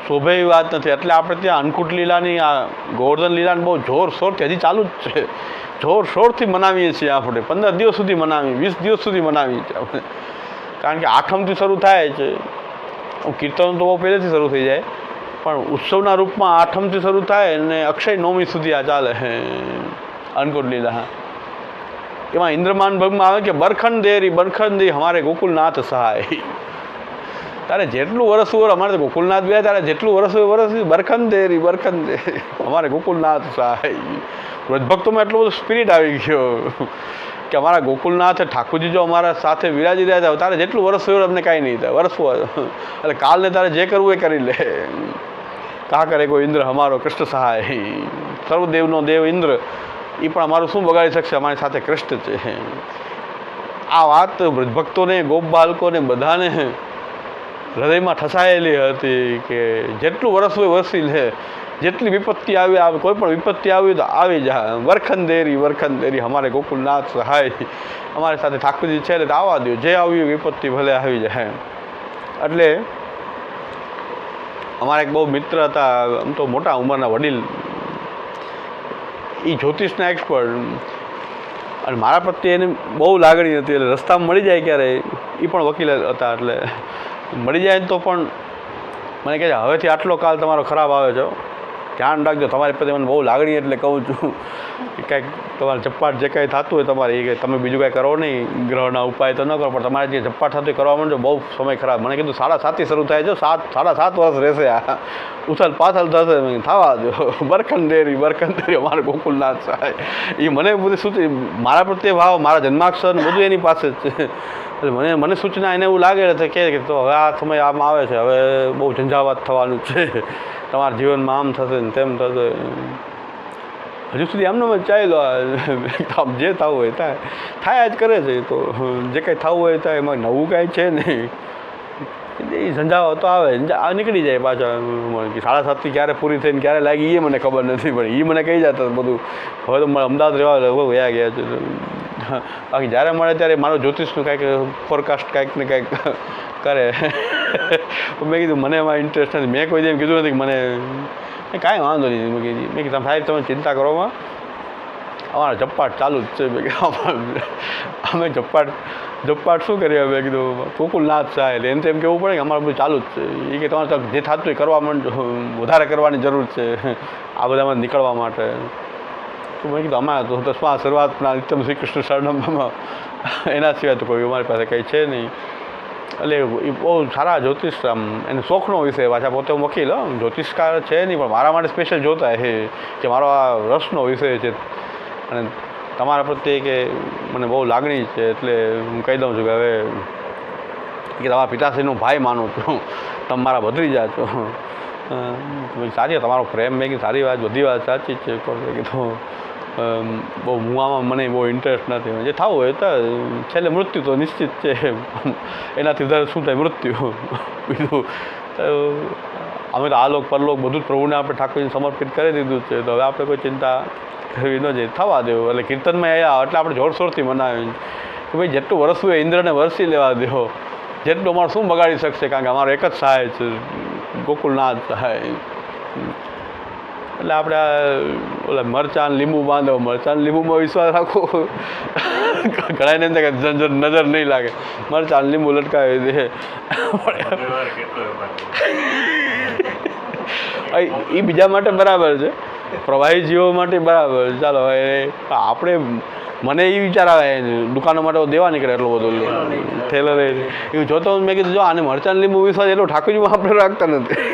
શોભે એવી વાત નથી. એટલે આપણે ત્યાં અન્નકૂટ લીલાની આ ગોવર્ધન લીલાને બહુ જોરશોરથી હજી ચાલુ જ છે, જોરશોરથી મનાવીએ છીએ. આપણે 15 દિવસ સુધી મનાવીએ, 20 દિવસ સુધી મનાવીએ છીએ આપણે. કારણ કે આઠમથી શરૂ થાય છે. કીર્તન તો બહુ પહેલેથી શરૂ થઈ જાય, પણ ઉત્સવના રૂપમાં આઠમથી શરૂ થાય અને અક્ષય નવમી સુધી આ ચાલે અન્નકૂટ લીલા. એમાં ઇન્દ્રમાન ભગમાં આવે કે બરખંડ દેરી હમારે ગોકુલનાથ સહાય. તારે જેટલું વરસ હોય અમારે તો ગોકુલનાથ બે તારે જેટલું વરસ હોય વરસ બરખંડ દેરી અમારે ગોકુલનાથ સહાય. વ્રજભક્તોમાં એટલો બધો સ્પિરિટ આવી ગયો કે અમારા ગોકુલનાથ ઠાકોરજી જો અમારા સાથે વિરાજી રહ્યા હતા, તારે જેટલું વરસ હોય અમને કાંઈ નહીં થાય વરસ હોય એટલે કાલને તારે જે કરવું એ કરી લે. કા કરે કોઈ ઇન્દ્ર અમારો કૃષ્ણ સહાય. સર્વદેવનો દેવ ઇન્દ્ર એ પણ અમારું શું બગાડી શકશે, અમારી સાથે કૃષ્ણ છે. આ વાત ભક્તોને ગોપ બાળકોને બધાને હૃદયમાં ઠસાયેલી હતી કે જેટલું વરસ હોય વરસી લે, જેટલી વિપત્તિ આવે કોઈ પણ વિપત્તિ આવી તો આવી જાય. વરખંડ દેરી અમારે ગોકુલનાથ સહાય. અમારી સાથે ઠાકોરજી છે એટલે આવવા દો, જે આવ્યું વિપત્તિ ભલે આવી જાય. એટલે અમારા એક બહુ મિત્ર હતા, આમ તો મોટા ઉંમરના વડીલ, એ જ્યોતિષના એક્સપર્ટ, અને મારા પ્રત્યે એને બહુ લાગણી હતી. એટલે રસ્તામાં મળી જાય ક્યારે, એ પણ વકીલ હતા, એટલે મળી જાય તો પણ મને કહે છે હવેથી આટલો કાલ તમારો ખરાબ આવે છે, ધ્યાન રાખજો. તમારી પ્રત્યે મને બહુ લાગણી એટલે કહું છું કે કાંઈક તમારે ઝપાટ જે કાંઈ થતું હોય તમારે એ તમે બીજું કાંઈ કરો નહીં, ગ્રહના ઉપાય તો ન કરો, પણ તમારે જે ઝપાટ થતું કરવા માંડો બહુ સમય ખરાબ. મને કીધું 7.5 શરૂ થાય છે, 7.5 વર્ષ રહેશે, આ ઉથલ પાથલ થશે, થવા દો. બરખંડ દેરી અમારે ગોકુલનાથ સહાય. એ મને બધું શું મારા પ્રત્યે ભાવ, મારા જન્માક્ષર બધું એની પાસે જ છે. એટલે મને સૂચના એને એવું લાગે કે તો હવે આ સમય આમ આવે છે, હવે બહુ ઝંઝાવાત થવાનું છે, તમારા જીવનમાં આમ થશે ને તેમ થશે. હજુ સુધી આમને ચાલ્યો, જે થવું હોય થાય જ કરે છે. તો જે કાંઈ થવું હોય થાય, એમાં નવું કાંઈ છે નહીં. એ ઝંઝાવાત તો આવે, નીકળી જાય પાછા. 7:30 ક્યારે પૂરી થઈને ક્યારે લાગી એ મને ખબર નથી, પણ એ મને કહી જતા બધું. હવે તો અમદાવાદ રહેવા વયા ગયા છે. બાકી જ્યારે મળે ત્યારે મારો જ્યોતિષનું કાંઈક ફોરકાસ્ટ કાંઈક ને કાંઈક કરે. મેં કીધું મને એમાં ઇન્ટરેસ્ટ નથી. મેં કોઈ એમ કીધું નથી કે મને કાંઈ વાંધો નહીં. મેં કીધું સાહેબ તમે ચિંતા કરોમાં, અમારા ઝપાટ ચાલુ જ છે. મેં કીધું અમે ઝપાટ શું કરીએ? મેં કીધું ગોકુલનાથ સહાય. એને તો એમ કહેવું પડે કે અમારું બધું ચાલુ જ છે. એ કે તમારે જે થતું હોય કરવા માંડો, વધારે કરવાની જરૂર છે આ બધામાં નીકળવા માટે. તો મેં કીધું અમારે તો દસમા શરૂઆતના નિત્યમ શ્રી કૃષ્ણ શરણમમાં, એના સિવાય તો કોઈ અમારી પાસે કંઈ છે નહીં. એટલે એ બહુ સારા જ્યોતિષ, આમ એને શોખનો વિષય. પાછા પોતે હું વકીલ, જ્યોતિષકાર છે નહીં, પણ મારા માટે સ્પેશિયલ જોતા છે કે મારો આ રસનો વિષય છે. અને તમારા પ્રત્યે કે મને બહુ લાગણી છે, એટલે હું કહી દઉં છું કે હવે કે તમારા પિતાશ્રીનો ભાઈ માનું છું, તમે મારા ભત્રીજા છો. સાચી તમારો પ્રેમ, મેં કીધું સારી વાત, બધી વાત સાચી જ છે. પણ કીધું બહુ મુવામાં મને બહુ ઇન્ટરેસ્ટ નથી. જે થવું હોય તો છેલ્લે મૃત્યુ તો નિશ્ચિત છે, એનાથી વધારે શું થાય? મૃત્યુ. બીજું અમે તો આલોક પરલોક બધું જ પ્રભુને આપણે ઠાકોરજીને સમર્પિત કરી દીધું છે. તો હવે આપણે કોઈ ચિંતા કરવી ન જાય, થવા દેવું. એટલે કીર્તનમાં આવ્યા એટલે આપણે જોરશોરથી મનાવી કે ભાઈ જેટલું વરસવું હોય ઇન્દ્રને વરસી લેવા દો, જેટલું અમારે શું બગાડી શકશે, કારણ કે અમારો એક જ સહાય છે, ગોકુલનાથ સહાય. એટલે આપણે ઓલા મરચાં લીંબુ બાંધો, મરચાં લીંબુમાં વિશ્વાસ રાખો. ઘણાને એમ થાય કે નજર નહીં લાગે, મરચાં લીંબુ લટકાવી દે. એ બીજા માટે બરાબર છે, પ્રવાહી જીવો માટે બરાબર. ચાલો હવે આપણે મને એ વિચાર આવે દુકાનો માટે દેવા નીકળે એટલો બધો થેલો લઈને. એવું જોતો મેં કીધું જો આને મરચાં લીંબુ વિશ્વાસ એટલો ઠાકોરજીમાં આપણે રાખતા નથી.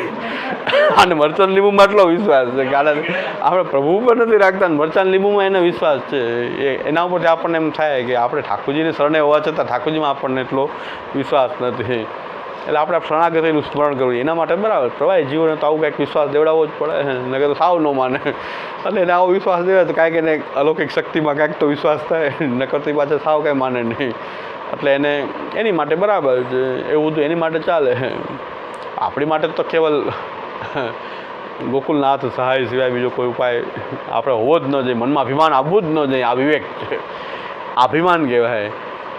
આને મરચાં લીંબુમાં એટલો વિશ્વાસ છે, કારણ આપણે પ્રભુ ઉપર નથી રાખતા, મરચાં લીંબુમાં એને વિશ્વાસ છે. એના ઉપરથી આપણને એમ થાય કે આપણે ઠાકોરજીને શરણે હોવા છતાં ઠાકોરજીમાં આપણને એટલો વિશ્વાસ નથી. એટલે આપણે શરણાગતિનું સ્મરણ કરવું એના માટે બરાબર. પ્રવાહી જીવોને તો આવું કંઈક વિશ્વાસ દેવડાવવો જ પડે, નકર તો સાવ ન માને. એટલે એને આવો વિશ્વાસ દેવે તો કાંઈક એને અલૌકિક શક્તિમાં કાંઈક તો વિશ્વાસ થાય, નકર તો એ પાછળ સાવ કાંઈ માને નહીં. એટલે એને એની માટે બરાબર છે, એવું તો એની માટે ચાલે. આપણી માટે તો કેવલ ગોકુલનાથ સહાય સિવાય બીજો કોઈ ઉપાય આપણે હોવો જ ન જોઈએ. મનમાં અભિમાન આવવું જ ન જોઈએ. આ વિવેક છે, અભિમાન કહેવાય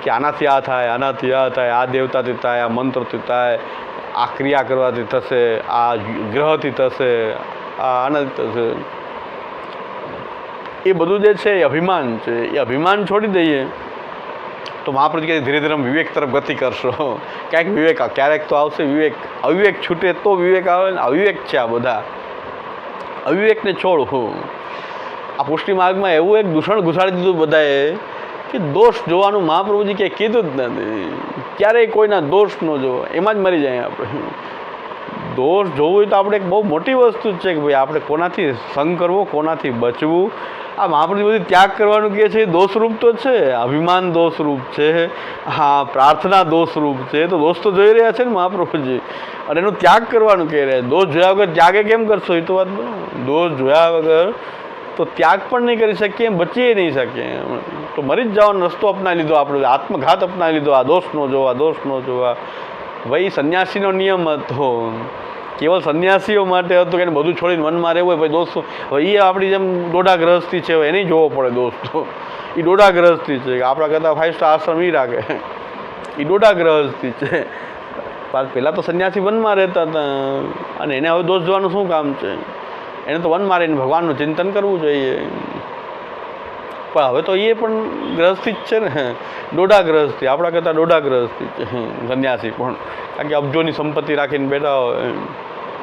કે આનાથી આ થાય, આનાથી આ થાય, આ દેવતાથી થાય, આ મંત્રથી થાય, આ ક્રિયા કરવાથી થશે, આ ગ્રહથી થશે, આ આનાથી થશે. એ બધું જે છે એ અભિમાન છે. એ અભિમાન છોડી દઈએ તો મહાપ્રભુ કહે ધીરે ધીરે વિવેક તરફ ગતિ કરશો. ક્યાંક વિવેક, ક્યારેક તો આવશે વિવેક. અવિવેક છૂટે તો વિવેક આવે ને. અવિવેક છે આ બધા. અવિવેકને છોડ. આ પુષ્ટિ માર્ગમાં એવું એક દૂષણ ઘુસાડી દીધું બધાએ કે દોષ જોવાનું મહાપ્રભુજી ક્યાંય કીધું જ નથી. ક્યારેય કોઈના દોષ ન જોવો, એમાં જ મરી જાય આપણે. દોષ જોવું હોય તો આપણે એક બહુ મોટી વસ્તુ જ છે કે ભાઈ આપણે કોનાથી સંગ કરવો, કોનાથી બચવું. આ મહાપ્રભુ બધી ત્યાગ કરવાનું કહે છે એ દોષરૂપ તો છે. અભિમાન દોષરૂપ છે, હા પ્રાર્થના દોષરૂપ છે. તો દોષ તો જોઈ રહ્યા છે ને મહાપ્રભુજી, અને એનો ત્યાગ કરવાનું કહે રહ્યા. દોષ જોયા વગર ત્યાગે કેમ કરશો એ તો વાત બનો. દોષ જોયા વગર તો ત્યાગ પણ નહીં કરી શકીએ, બચી નહીં શકીએ. તો મરી જ જવાનો રસ્તો અપનાવી લીધો આપણે, આત્મઘાત અપનાવી લીધો. આ દોષ ન જોવા, દોષ ન જોવા. ભાઈ સંન્યાસીનો નિયમ હતો, કેવલ સંન્યાસીઓ માટે હતો કે બધું છોડીને મનમાં રહેવું હોય. ભાઈ દોસ્તો એ આપણી જેમ ડોડા ગ્રહસ્થી છે, એને જોવો પડે દોસ્તો. એ ડોડા ગ્રહસ્થી છે, આપણા કરતાં 5 સ્ટાર આશ્રમ એ રાખે. એ ડોડા ગ્રહસ્થી છે. પહેલાં તો સંન્યાસી વનમાં રહેતા હતા, અને એને હવે દોષ જોવાનું શું કામ છે? એને તો વનમાં રહીને ભગવાનનું ચિંતન કરવું જોઈએ. પણ હવે તો એ પણ ગ્રહસ્થી જ છે ને, ડોડા ગ્રહસ્થી. આપણા કરતાં ડોડા ગ્રહસ્થી છે સંન્યાસી પણ. કારણ કે અબજોની સંપત્તિ રાખીને બેઠા હોય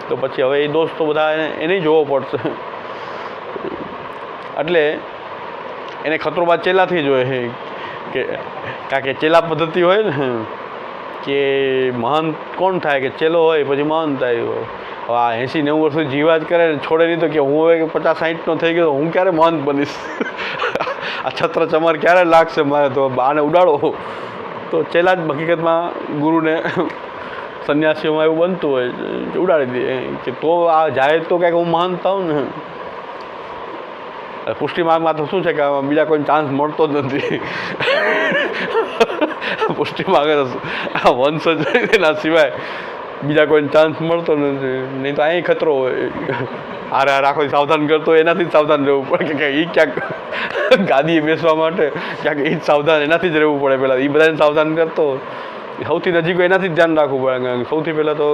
તો પછી હવે એ દોષ તો બધા એને જોવો પડશે. એટલે એને ખતરો બાદ ચેલાથી જ હોય કે, કારણ કે ચેલા પદ્ધતિ હોય ને કે મહંત કોણ થાય કે ચેલો હોય પછી મહંત આવ્યો. હવે આ 80-90 વર્ષથી જીવા જ કરે ને છોડે નહીં તો કે હું હવે 50-60નો થઈ ગયો હું ક્યારે મહંત બનીશ? આ છત્ર ચમર ક્યારે લાગશે મારે? તો આને ઉડાડો. તો ચેલા જ હકીકતમાં ગુરુને સંન્યાસીઓમાં એવું બનતું હોય ઉડાડી દે કે તો આ જાય તો કંઈક હું મહંત થાઉં ને. પુષ્ટિ માર્ગમાં તો શું છે કે બીજા કોઈ ચાન્સ મળતો જ નથી. પુષ્ટિ માર્ગ વંશ જ એના સિવાય બીજા કોઈને ચાન્સ મળતો નથી. નહીં તો અહીં ખતરો હોય. હારે આખો સાવધાન કરતો એનાથી જ સાવધાન રહેવું પડે કે એ ક્યાંક ગાદીએ બેસવા માટે ક્યાંક એ જ સાવધાન એનાથી જ રહેવું પડે. પહેલાં એ બધાને સાવધાન કરતો સૌથી નજીક હોય એનાથી જ ધ્યાન રાખવું પડે. સૌથી પહેલાં તો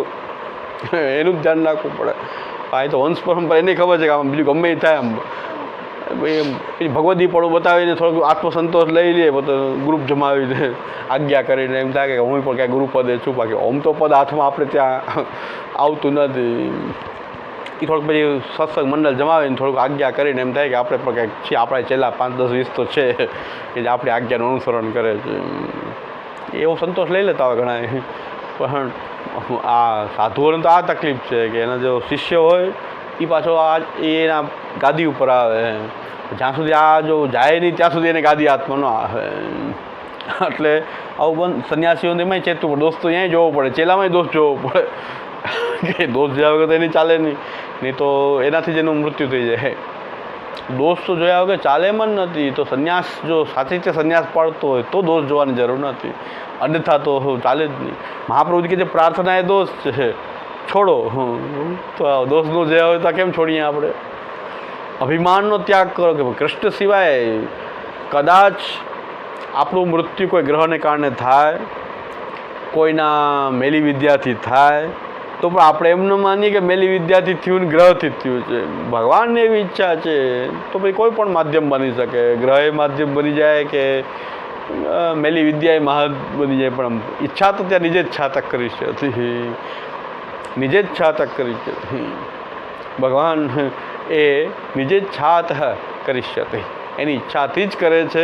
એનું જ ધ્યાન રાખવું પડે. આ તો વંશ પરંપરા એને ખબર છે કે આમ બીજું ગમે એ થાય આમ ભગવદી પડું બતાવીને થોડુંક આત્મસંતોષ લઈ લે, ગ્રુપ જમાવીને આજ્ઞા કરીને એમ થાય કે હું પણ ક્યાંય ગુરુપદે છું. બાકી ઓમ તો પદ હાથમાં આપણે ત્યાં આવતું નથી. એ થોડુંક પછી સત્સંગ મંડળ જમાવીને થોડુંક આજ્ઞા કરીને એમ થાય કે આપણે પણ ક્યાંક છીએ, આપણા છેલ્લા 5, 10, 20 તો છે કે જે આપણી આજ્ઞાનું અનુસરણ કરે છે. એવો સંતોષ લઈ લેતા હોય ઘણા. પણ આ સાધુઓને તો આ તકલીફ છે કે એના જો શિષ્ય હોય એ પાછો એના ગાદી ઉપર આવે. જ્યાં સુધી આ જો જાય નહીં ત્યાં સુધી એને ગાદી હાથમાં ન આવે. એટલે આવું બંધ સંન્યાસીઓને એમાંય ચેતવું પડે. દોસ્તો અહીંયા જોવો પડે, ચેલામાંય દોષ જોવો પડે કે દોષ જોયા વગર તો એની ચાલે નહીં તો એનાથી જ એનું મૃત્યુ થઈ જાય. દોષ તો જોયા વગર ચાલે એમ જ નથી. તો સંન્યાસ જો સાચી રીતે સંન્યાસ પાડતો હોય તો દોષ જોવાની જરૂર નથી, અન્યથા તો ચાલે જ નહીં. મહાપ્રભુજી કે જે પ્રાર્થના એ દોષ છે, છોડો. તો દોષનો જોયા હોય તો કેમ છોડીએ આપણે? અભિમાનનો ત્યાગ કરો કે કૃષ્ણ સિવાય કદાચ આપણું મૃત્યુ કોઈ ગ્રહને કારણે થાય, કોઈના મેલી વિદ્યાથી થાય તો પણ આપણે એમ ન માનીએ કે મેલી વિદ્યાથી થયું ને ગ્રહથી થયું છે. ભગવાનની એવી ઈચ્છા છે તો ભાઈ કોઈ પણ માધ્યમ બની શકે. ગ્રહ એ માધ્યમ બની જાય કે મેલી વિદ્યા એ મહા બની જાય, પણ ઈચ્છા તો ત્યાં નીજે જ છાતક કરી છે, નીજે જ છાતક કરી છે. ભગવાન એ નીજે જ છાત કરીશ્યતે, એની ઈચ્છાથી જ કરે છે.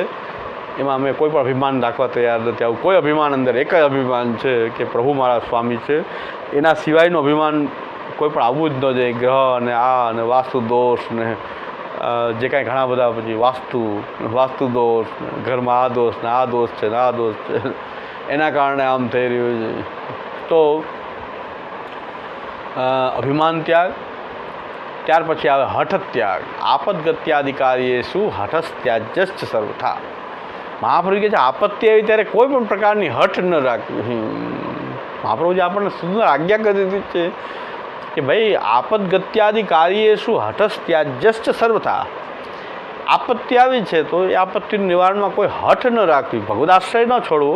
એમાં અમે કોઈ પણ અભિમાન રાખવા તૈયાર નથી. આવું કોઈ અભિમાન અંદર એક જ અભિમાન છે કે પ્રભુ મારા સ્વામી છે. એના સિવાયનું અભિમાન કોઈ પણ આવવું જ ન જોઈએ. ગ્રહ અને આ અને વાસ્તુ દોષ ને જે કાંઈ ઘણા બધા પછી વાસ્તુ દોષ, ઘરમાં આ દોષ ને આ દોષ છે ને આ દોષ છે, એના કારણે આમ થઈ રહ્યું છે. તો અભિમાન ત્યાગ, ત્યાર પછી આવે હઠ ત્યાગ. આપદગત્યાધિકારીએ શું હઠસ ત્યાજ્યશ્ચ સર્વથા. મહાપ્રભુ કહે છે આપત્તિ આવી ત્યારે કોઈ પણ પ્રકારની હઠ ન રાખવી. મહાપ્રભુજી આપણને સુંદર આજ્ઞા કરી દીધી છે કે ભાઈ આપદગત્યાધિકારીએ શું હઠસ ત્યાજ્યશ્ચ સર્વથા. આપત્તિ આવી છે તો એ આપત્તિનું નિવારણમાં કોઈ હઠ ન રાખવી, ભગવદ આશ્રય ન છોડવો.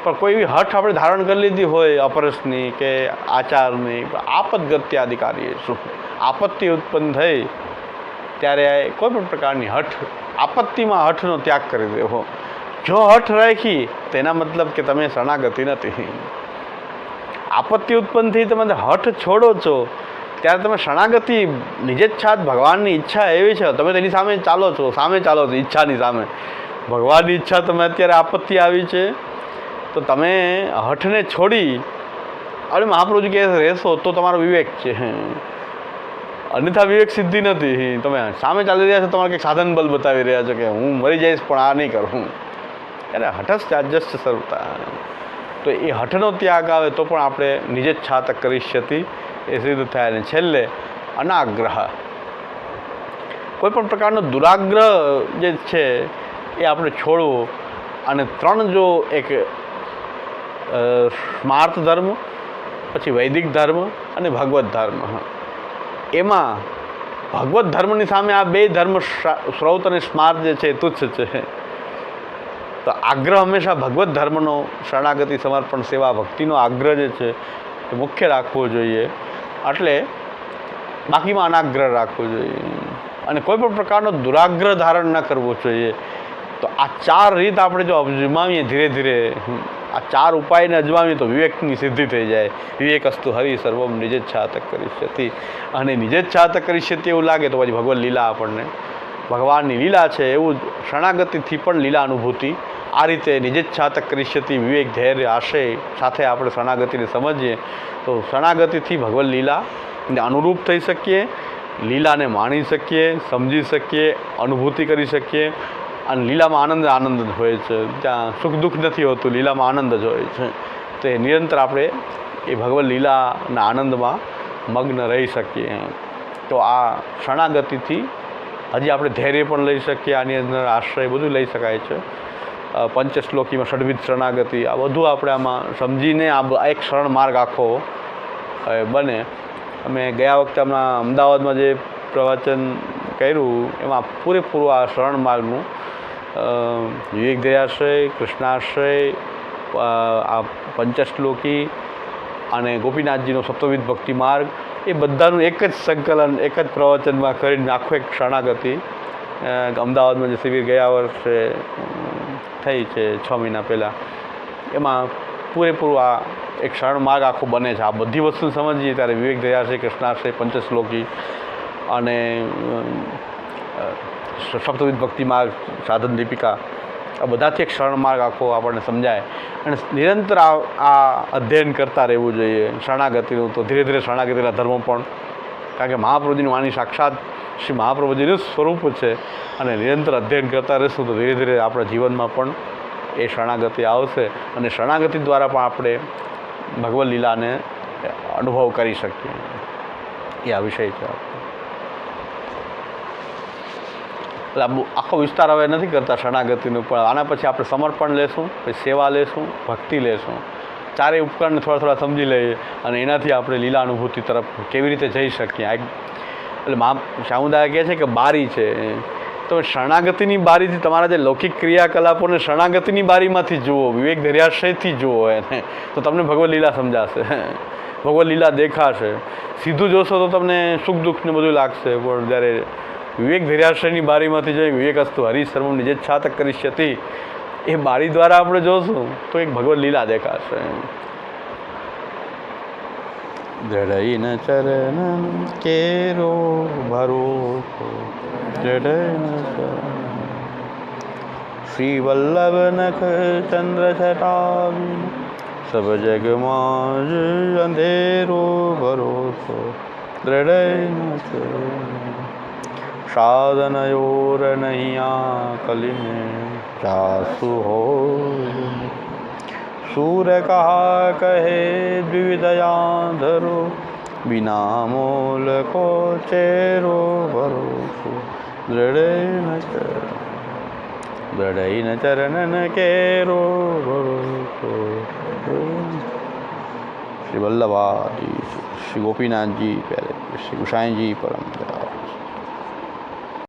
પણ કોઈ એવી હઠ આપણે ધારણ કરી લીધી હોય અપરસની કે આચારની, આપદગત્યાધિકારીએ શું, આપત્તિ ઉત્પન્ન થઈ ત્યારે કોઈ પણ પ્રકારની હઠ, આપત્તિમાં હઠનો ત્યાગ કરી દેવો, જો હઠ રાખી તેના મતલબ કે તમે શરણાગતિ નથી. આપત્તિ ઉત્પન્ન થઈ તમે હઠ છોડો છો ત્યારે તમે શરણાગતિ નિજેચ્છા ભગવાનની ઈચ્છા એવી છે તમે તેની સામે ચાલો છો ઈચ્છાની સામે. ભગવાનની ઈચ્છા તમે અત્યારે આપત્તિ આવી છે તો તમે હઠને છોડી અને મહાપ્રભુજી કહે રહેશો તો તમારો વિવેક છે, અન્યથા વિવેક સિદ્ધિ નથી. તમે સામે ચાલી રહ્યા છો, તમારે કંઈક સાધન બલ બતાવી રહ્યા છો કે હું મરી જઈશ પણ આ નહીં કરું, એટલે હઠસ્થ ત્યાજસ્થ સર્વતા. તો એ હઠનો ત્યાગ આવે તો પણ આપણે નિજેચ્છાત કરીષ્યતિ એ સિદ્ધ થાય. અને છેલ્લે અનાગ્રહ, કોઈ પણ પ્રકારનો દુરાગ્રહ જે છે એ આપણે છોડવું. અને ત્રણ જો એક સ્માર્ત ધર્મ, પછી વૈદિક ધર્મ અને ભગવત ધર્મ, એમાં ભગવત ધર્મની સામે આ બે ધર્મ શ્રૌત અને સ્માર્ત જે છે એ તુચ્છ છે. તો આગ્રહ હંમેશા ભગવત ધર્મનો, શરણાગતિ, સમર્પણ, સેવા, ભક્તિનો આગ્રહ જે છે એ મુખ્ય રાખવો જોઈએ. એટલે બાકીમાં અનાગ્રહ રાખવો જોઈએ અને કોઈ પણ પ્રકારનો દુરાગ્રહ ધારણ ન કરવો જોઈએ. તો આ ચાર રીત આપણે જો અજમાવીએ ધીરે ધીરે, આ ચાર ઉપાયને અજમાવીએ તો વિવેકની સિદ્ધિ થઈ જાય. વિવેકસ્તુ હરિ સર્વમ નિજેચ્છાત કરીષ્યતિ. અને નિજેચ્છાત કરીષ્યતિ એવું લાગે તો પછી ભગવત લીલા, આપણને ભગવાનની લીલા છે એવું શરણાગતિથી પણ લીલા અનુભૂતિ. આ રીતે નિજેચ્છાત કરીષ્યતિ વિવેક, ધૈર્ય, આશય સાથે આપણે શરણાગતિને સમજીએ તો શરણાગતિથી ભગવત લીલાને અનુરૂપ થઈ શકીએ, લીલાને માણી શકીએ, સમજી શકીએ, અનુભૂતિ કરી શકીએ. અને લીલામાં આનંદ જ હોય છે, ત્યાં સુખ દુઃખ નથી હોતું, લીલામાં આનંદ જ હોય છે. તો એ નિરંતર આપણે એ ભગવત લીલાના આનંદમાં મગ્ન રહી શકીએ. તો આ શરણાગતિથી હજી આપણે ધૈર્ય પણ લઈ શકીએ, આની અંદર આશ્રય બધું લઈ શકાય છે. પંચશ્લોકીમાં ષડવિધ શરણાગતિ, આ બધું આપણે આમાં સમજીને આ એક શરણ માર્ગ આખો બને. અમે ગયા વખતે હમણાં અમદાવાદમાં જે પ્રવચન કર્યું એમાં પૂરેપૂરું આ શરણ માર્ગનું વિવેક ધૈર્યાશ્રય, કૃષ્ણાશ્રય, આ પંચશ્લોકી અને ગોપીનાથજીનો સપ્તવિધ ભક્તિ માર્ગ, એ બધાનું એક જ સંકલન એક જ પ્રવચનમાં કરીને આખું એક શરણાગતિ અમદાવાદમાં જે શિબિર ગયા વર્ષે થઈ છે 6 મહિના પહેલાં, એમાં પૂરેપૂરું આ એક શરણ માર્ગ આખો બને છે. આ બધી વસ્તુ સમજીએ ત્યારે વિવેક ધૈર્યાશ્રય, કૃષ્ણાશ્રય, પંચશ્લોકી અને સપ્તવિધ ભક્તિ માર્ગ, સાધન દીપિકા, આ બધાથી એક શરણ માર્ગ આખો આપણને સમજાય. અને નિરંતર આ અધ્યયન કરતા રહેવું જોઈએ શરણાગતિનું. તો ધીરે ધીરે શરણાગતિના ધર્મો પણ, કારણ કે મહાપ્રભુજીની વાણી સાક્ષાત શ્રી મહાપ્રભુજીનું સ્વરૂપ છે, અને નિરંતર અધ્યયન કરતા રહેશું તો ધીરે ધીરે આપણા જીવનમાં પણ એ શરણાગતિ આવશે અને શરણાગતિ દ્વારા પણ આપણે ભગવત લીલાને અનુભવ કરી શકીએ. એ આ વિષય છે. એટલે આખો વિસ્તાર હવે નથી કરતા શરણાગતિનું, પણ આના પછી આપણે સમર્પણ લેશું, પછી સેવા લેશું, ભક્તિ લેશું. ચારેય ઉપકરણને થોડા થોડા સમજી લઈએ અને એનાથી આપણે લીલા અનુભૂતિ તરફ કેવી રીતે જઈ શકીએ. એટલે શામુદાય કહે છે કે બારી છે, તો શરણાગતિની બારીથી તમારા જે લૌકિક ક્રિયાકલાપોને શરણાગતિની બારીમાંથી જુઓ, વિવેક ધૈર્યાશ્રયથી જુઓ એને, તો તમને ભગવત લીલા સમજાશે, ભગવત લીલા દેખાશે. સીધું જોશો તો તમને સુખ દુઃખને બધું લાગશે, પણ જ્યારે વિવેક ધૈર્યાશ્રયની બારીમાંથી જોઈએ, વિવેકસ્તુ હરિ સર્વમ નિજેચ્છાત કરીષ્યતિ, એ બારી દ્વારા આપણે જોશું તો એક ભગવત લીલા દેખાશે. જડૈન ચરણ કેરો ભરોસો, જડૈન શ્રી વલ્લભ નખ ચંદ્ર છટાવી, સબ જગમાં અંધેરો ભરોસો, દૃઢૈન સાધનયોર નૈયા કલિને જાસુ હો. सूर कहा कहे द्विविधया धरो, बिना मोल को चेरो भरोसो, दृढ़ चरणन केरो भरोसो. श्री वल्लभाजी, श्री गोपीनाथ जी प्यारे, श्री गोसाई जी परम प्यारे.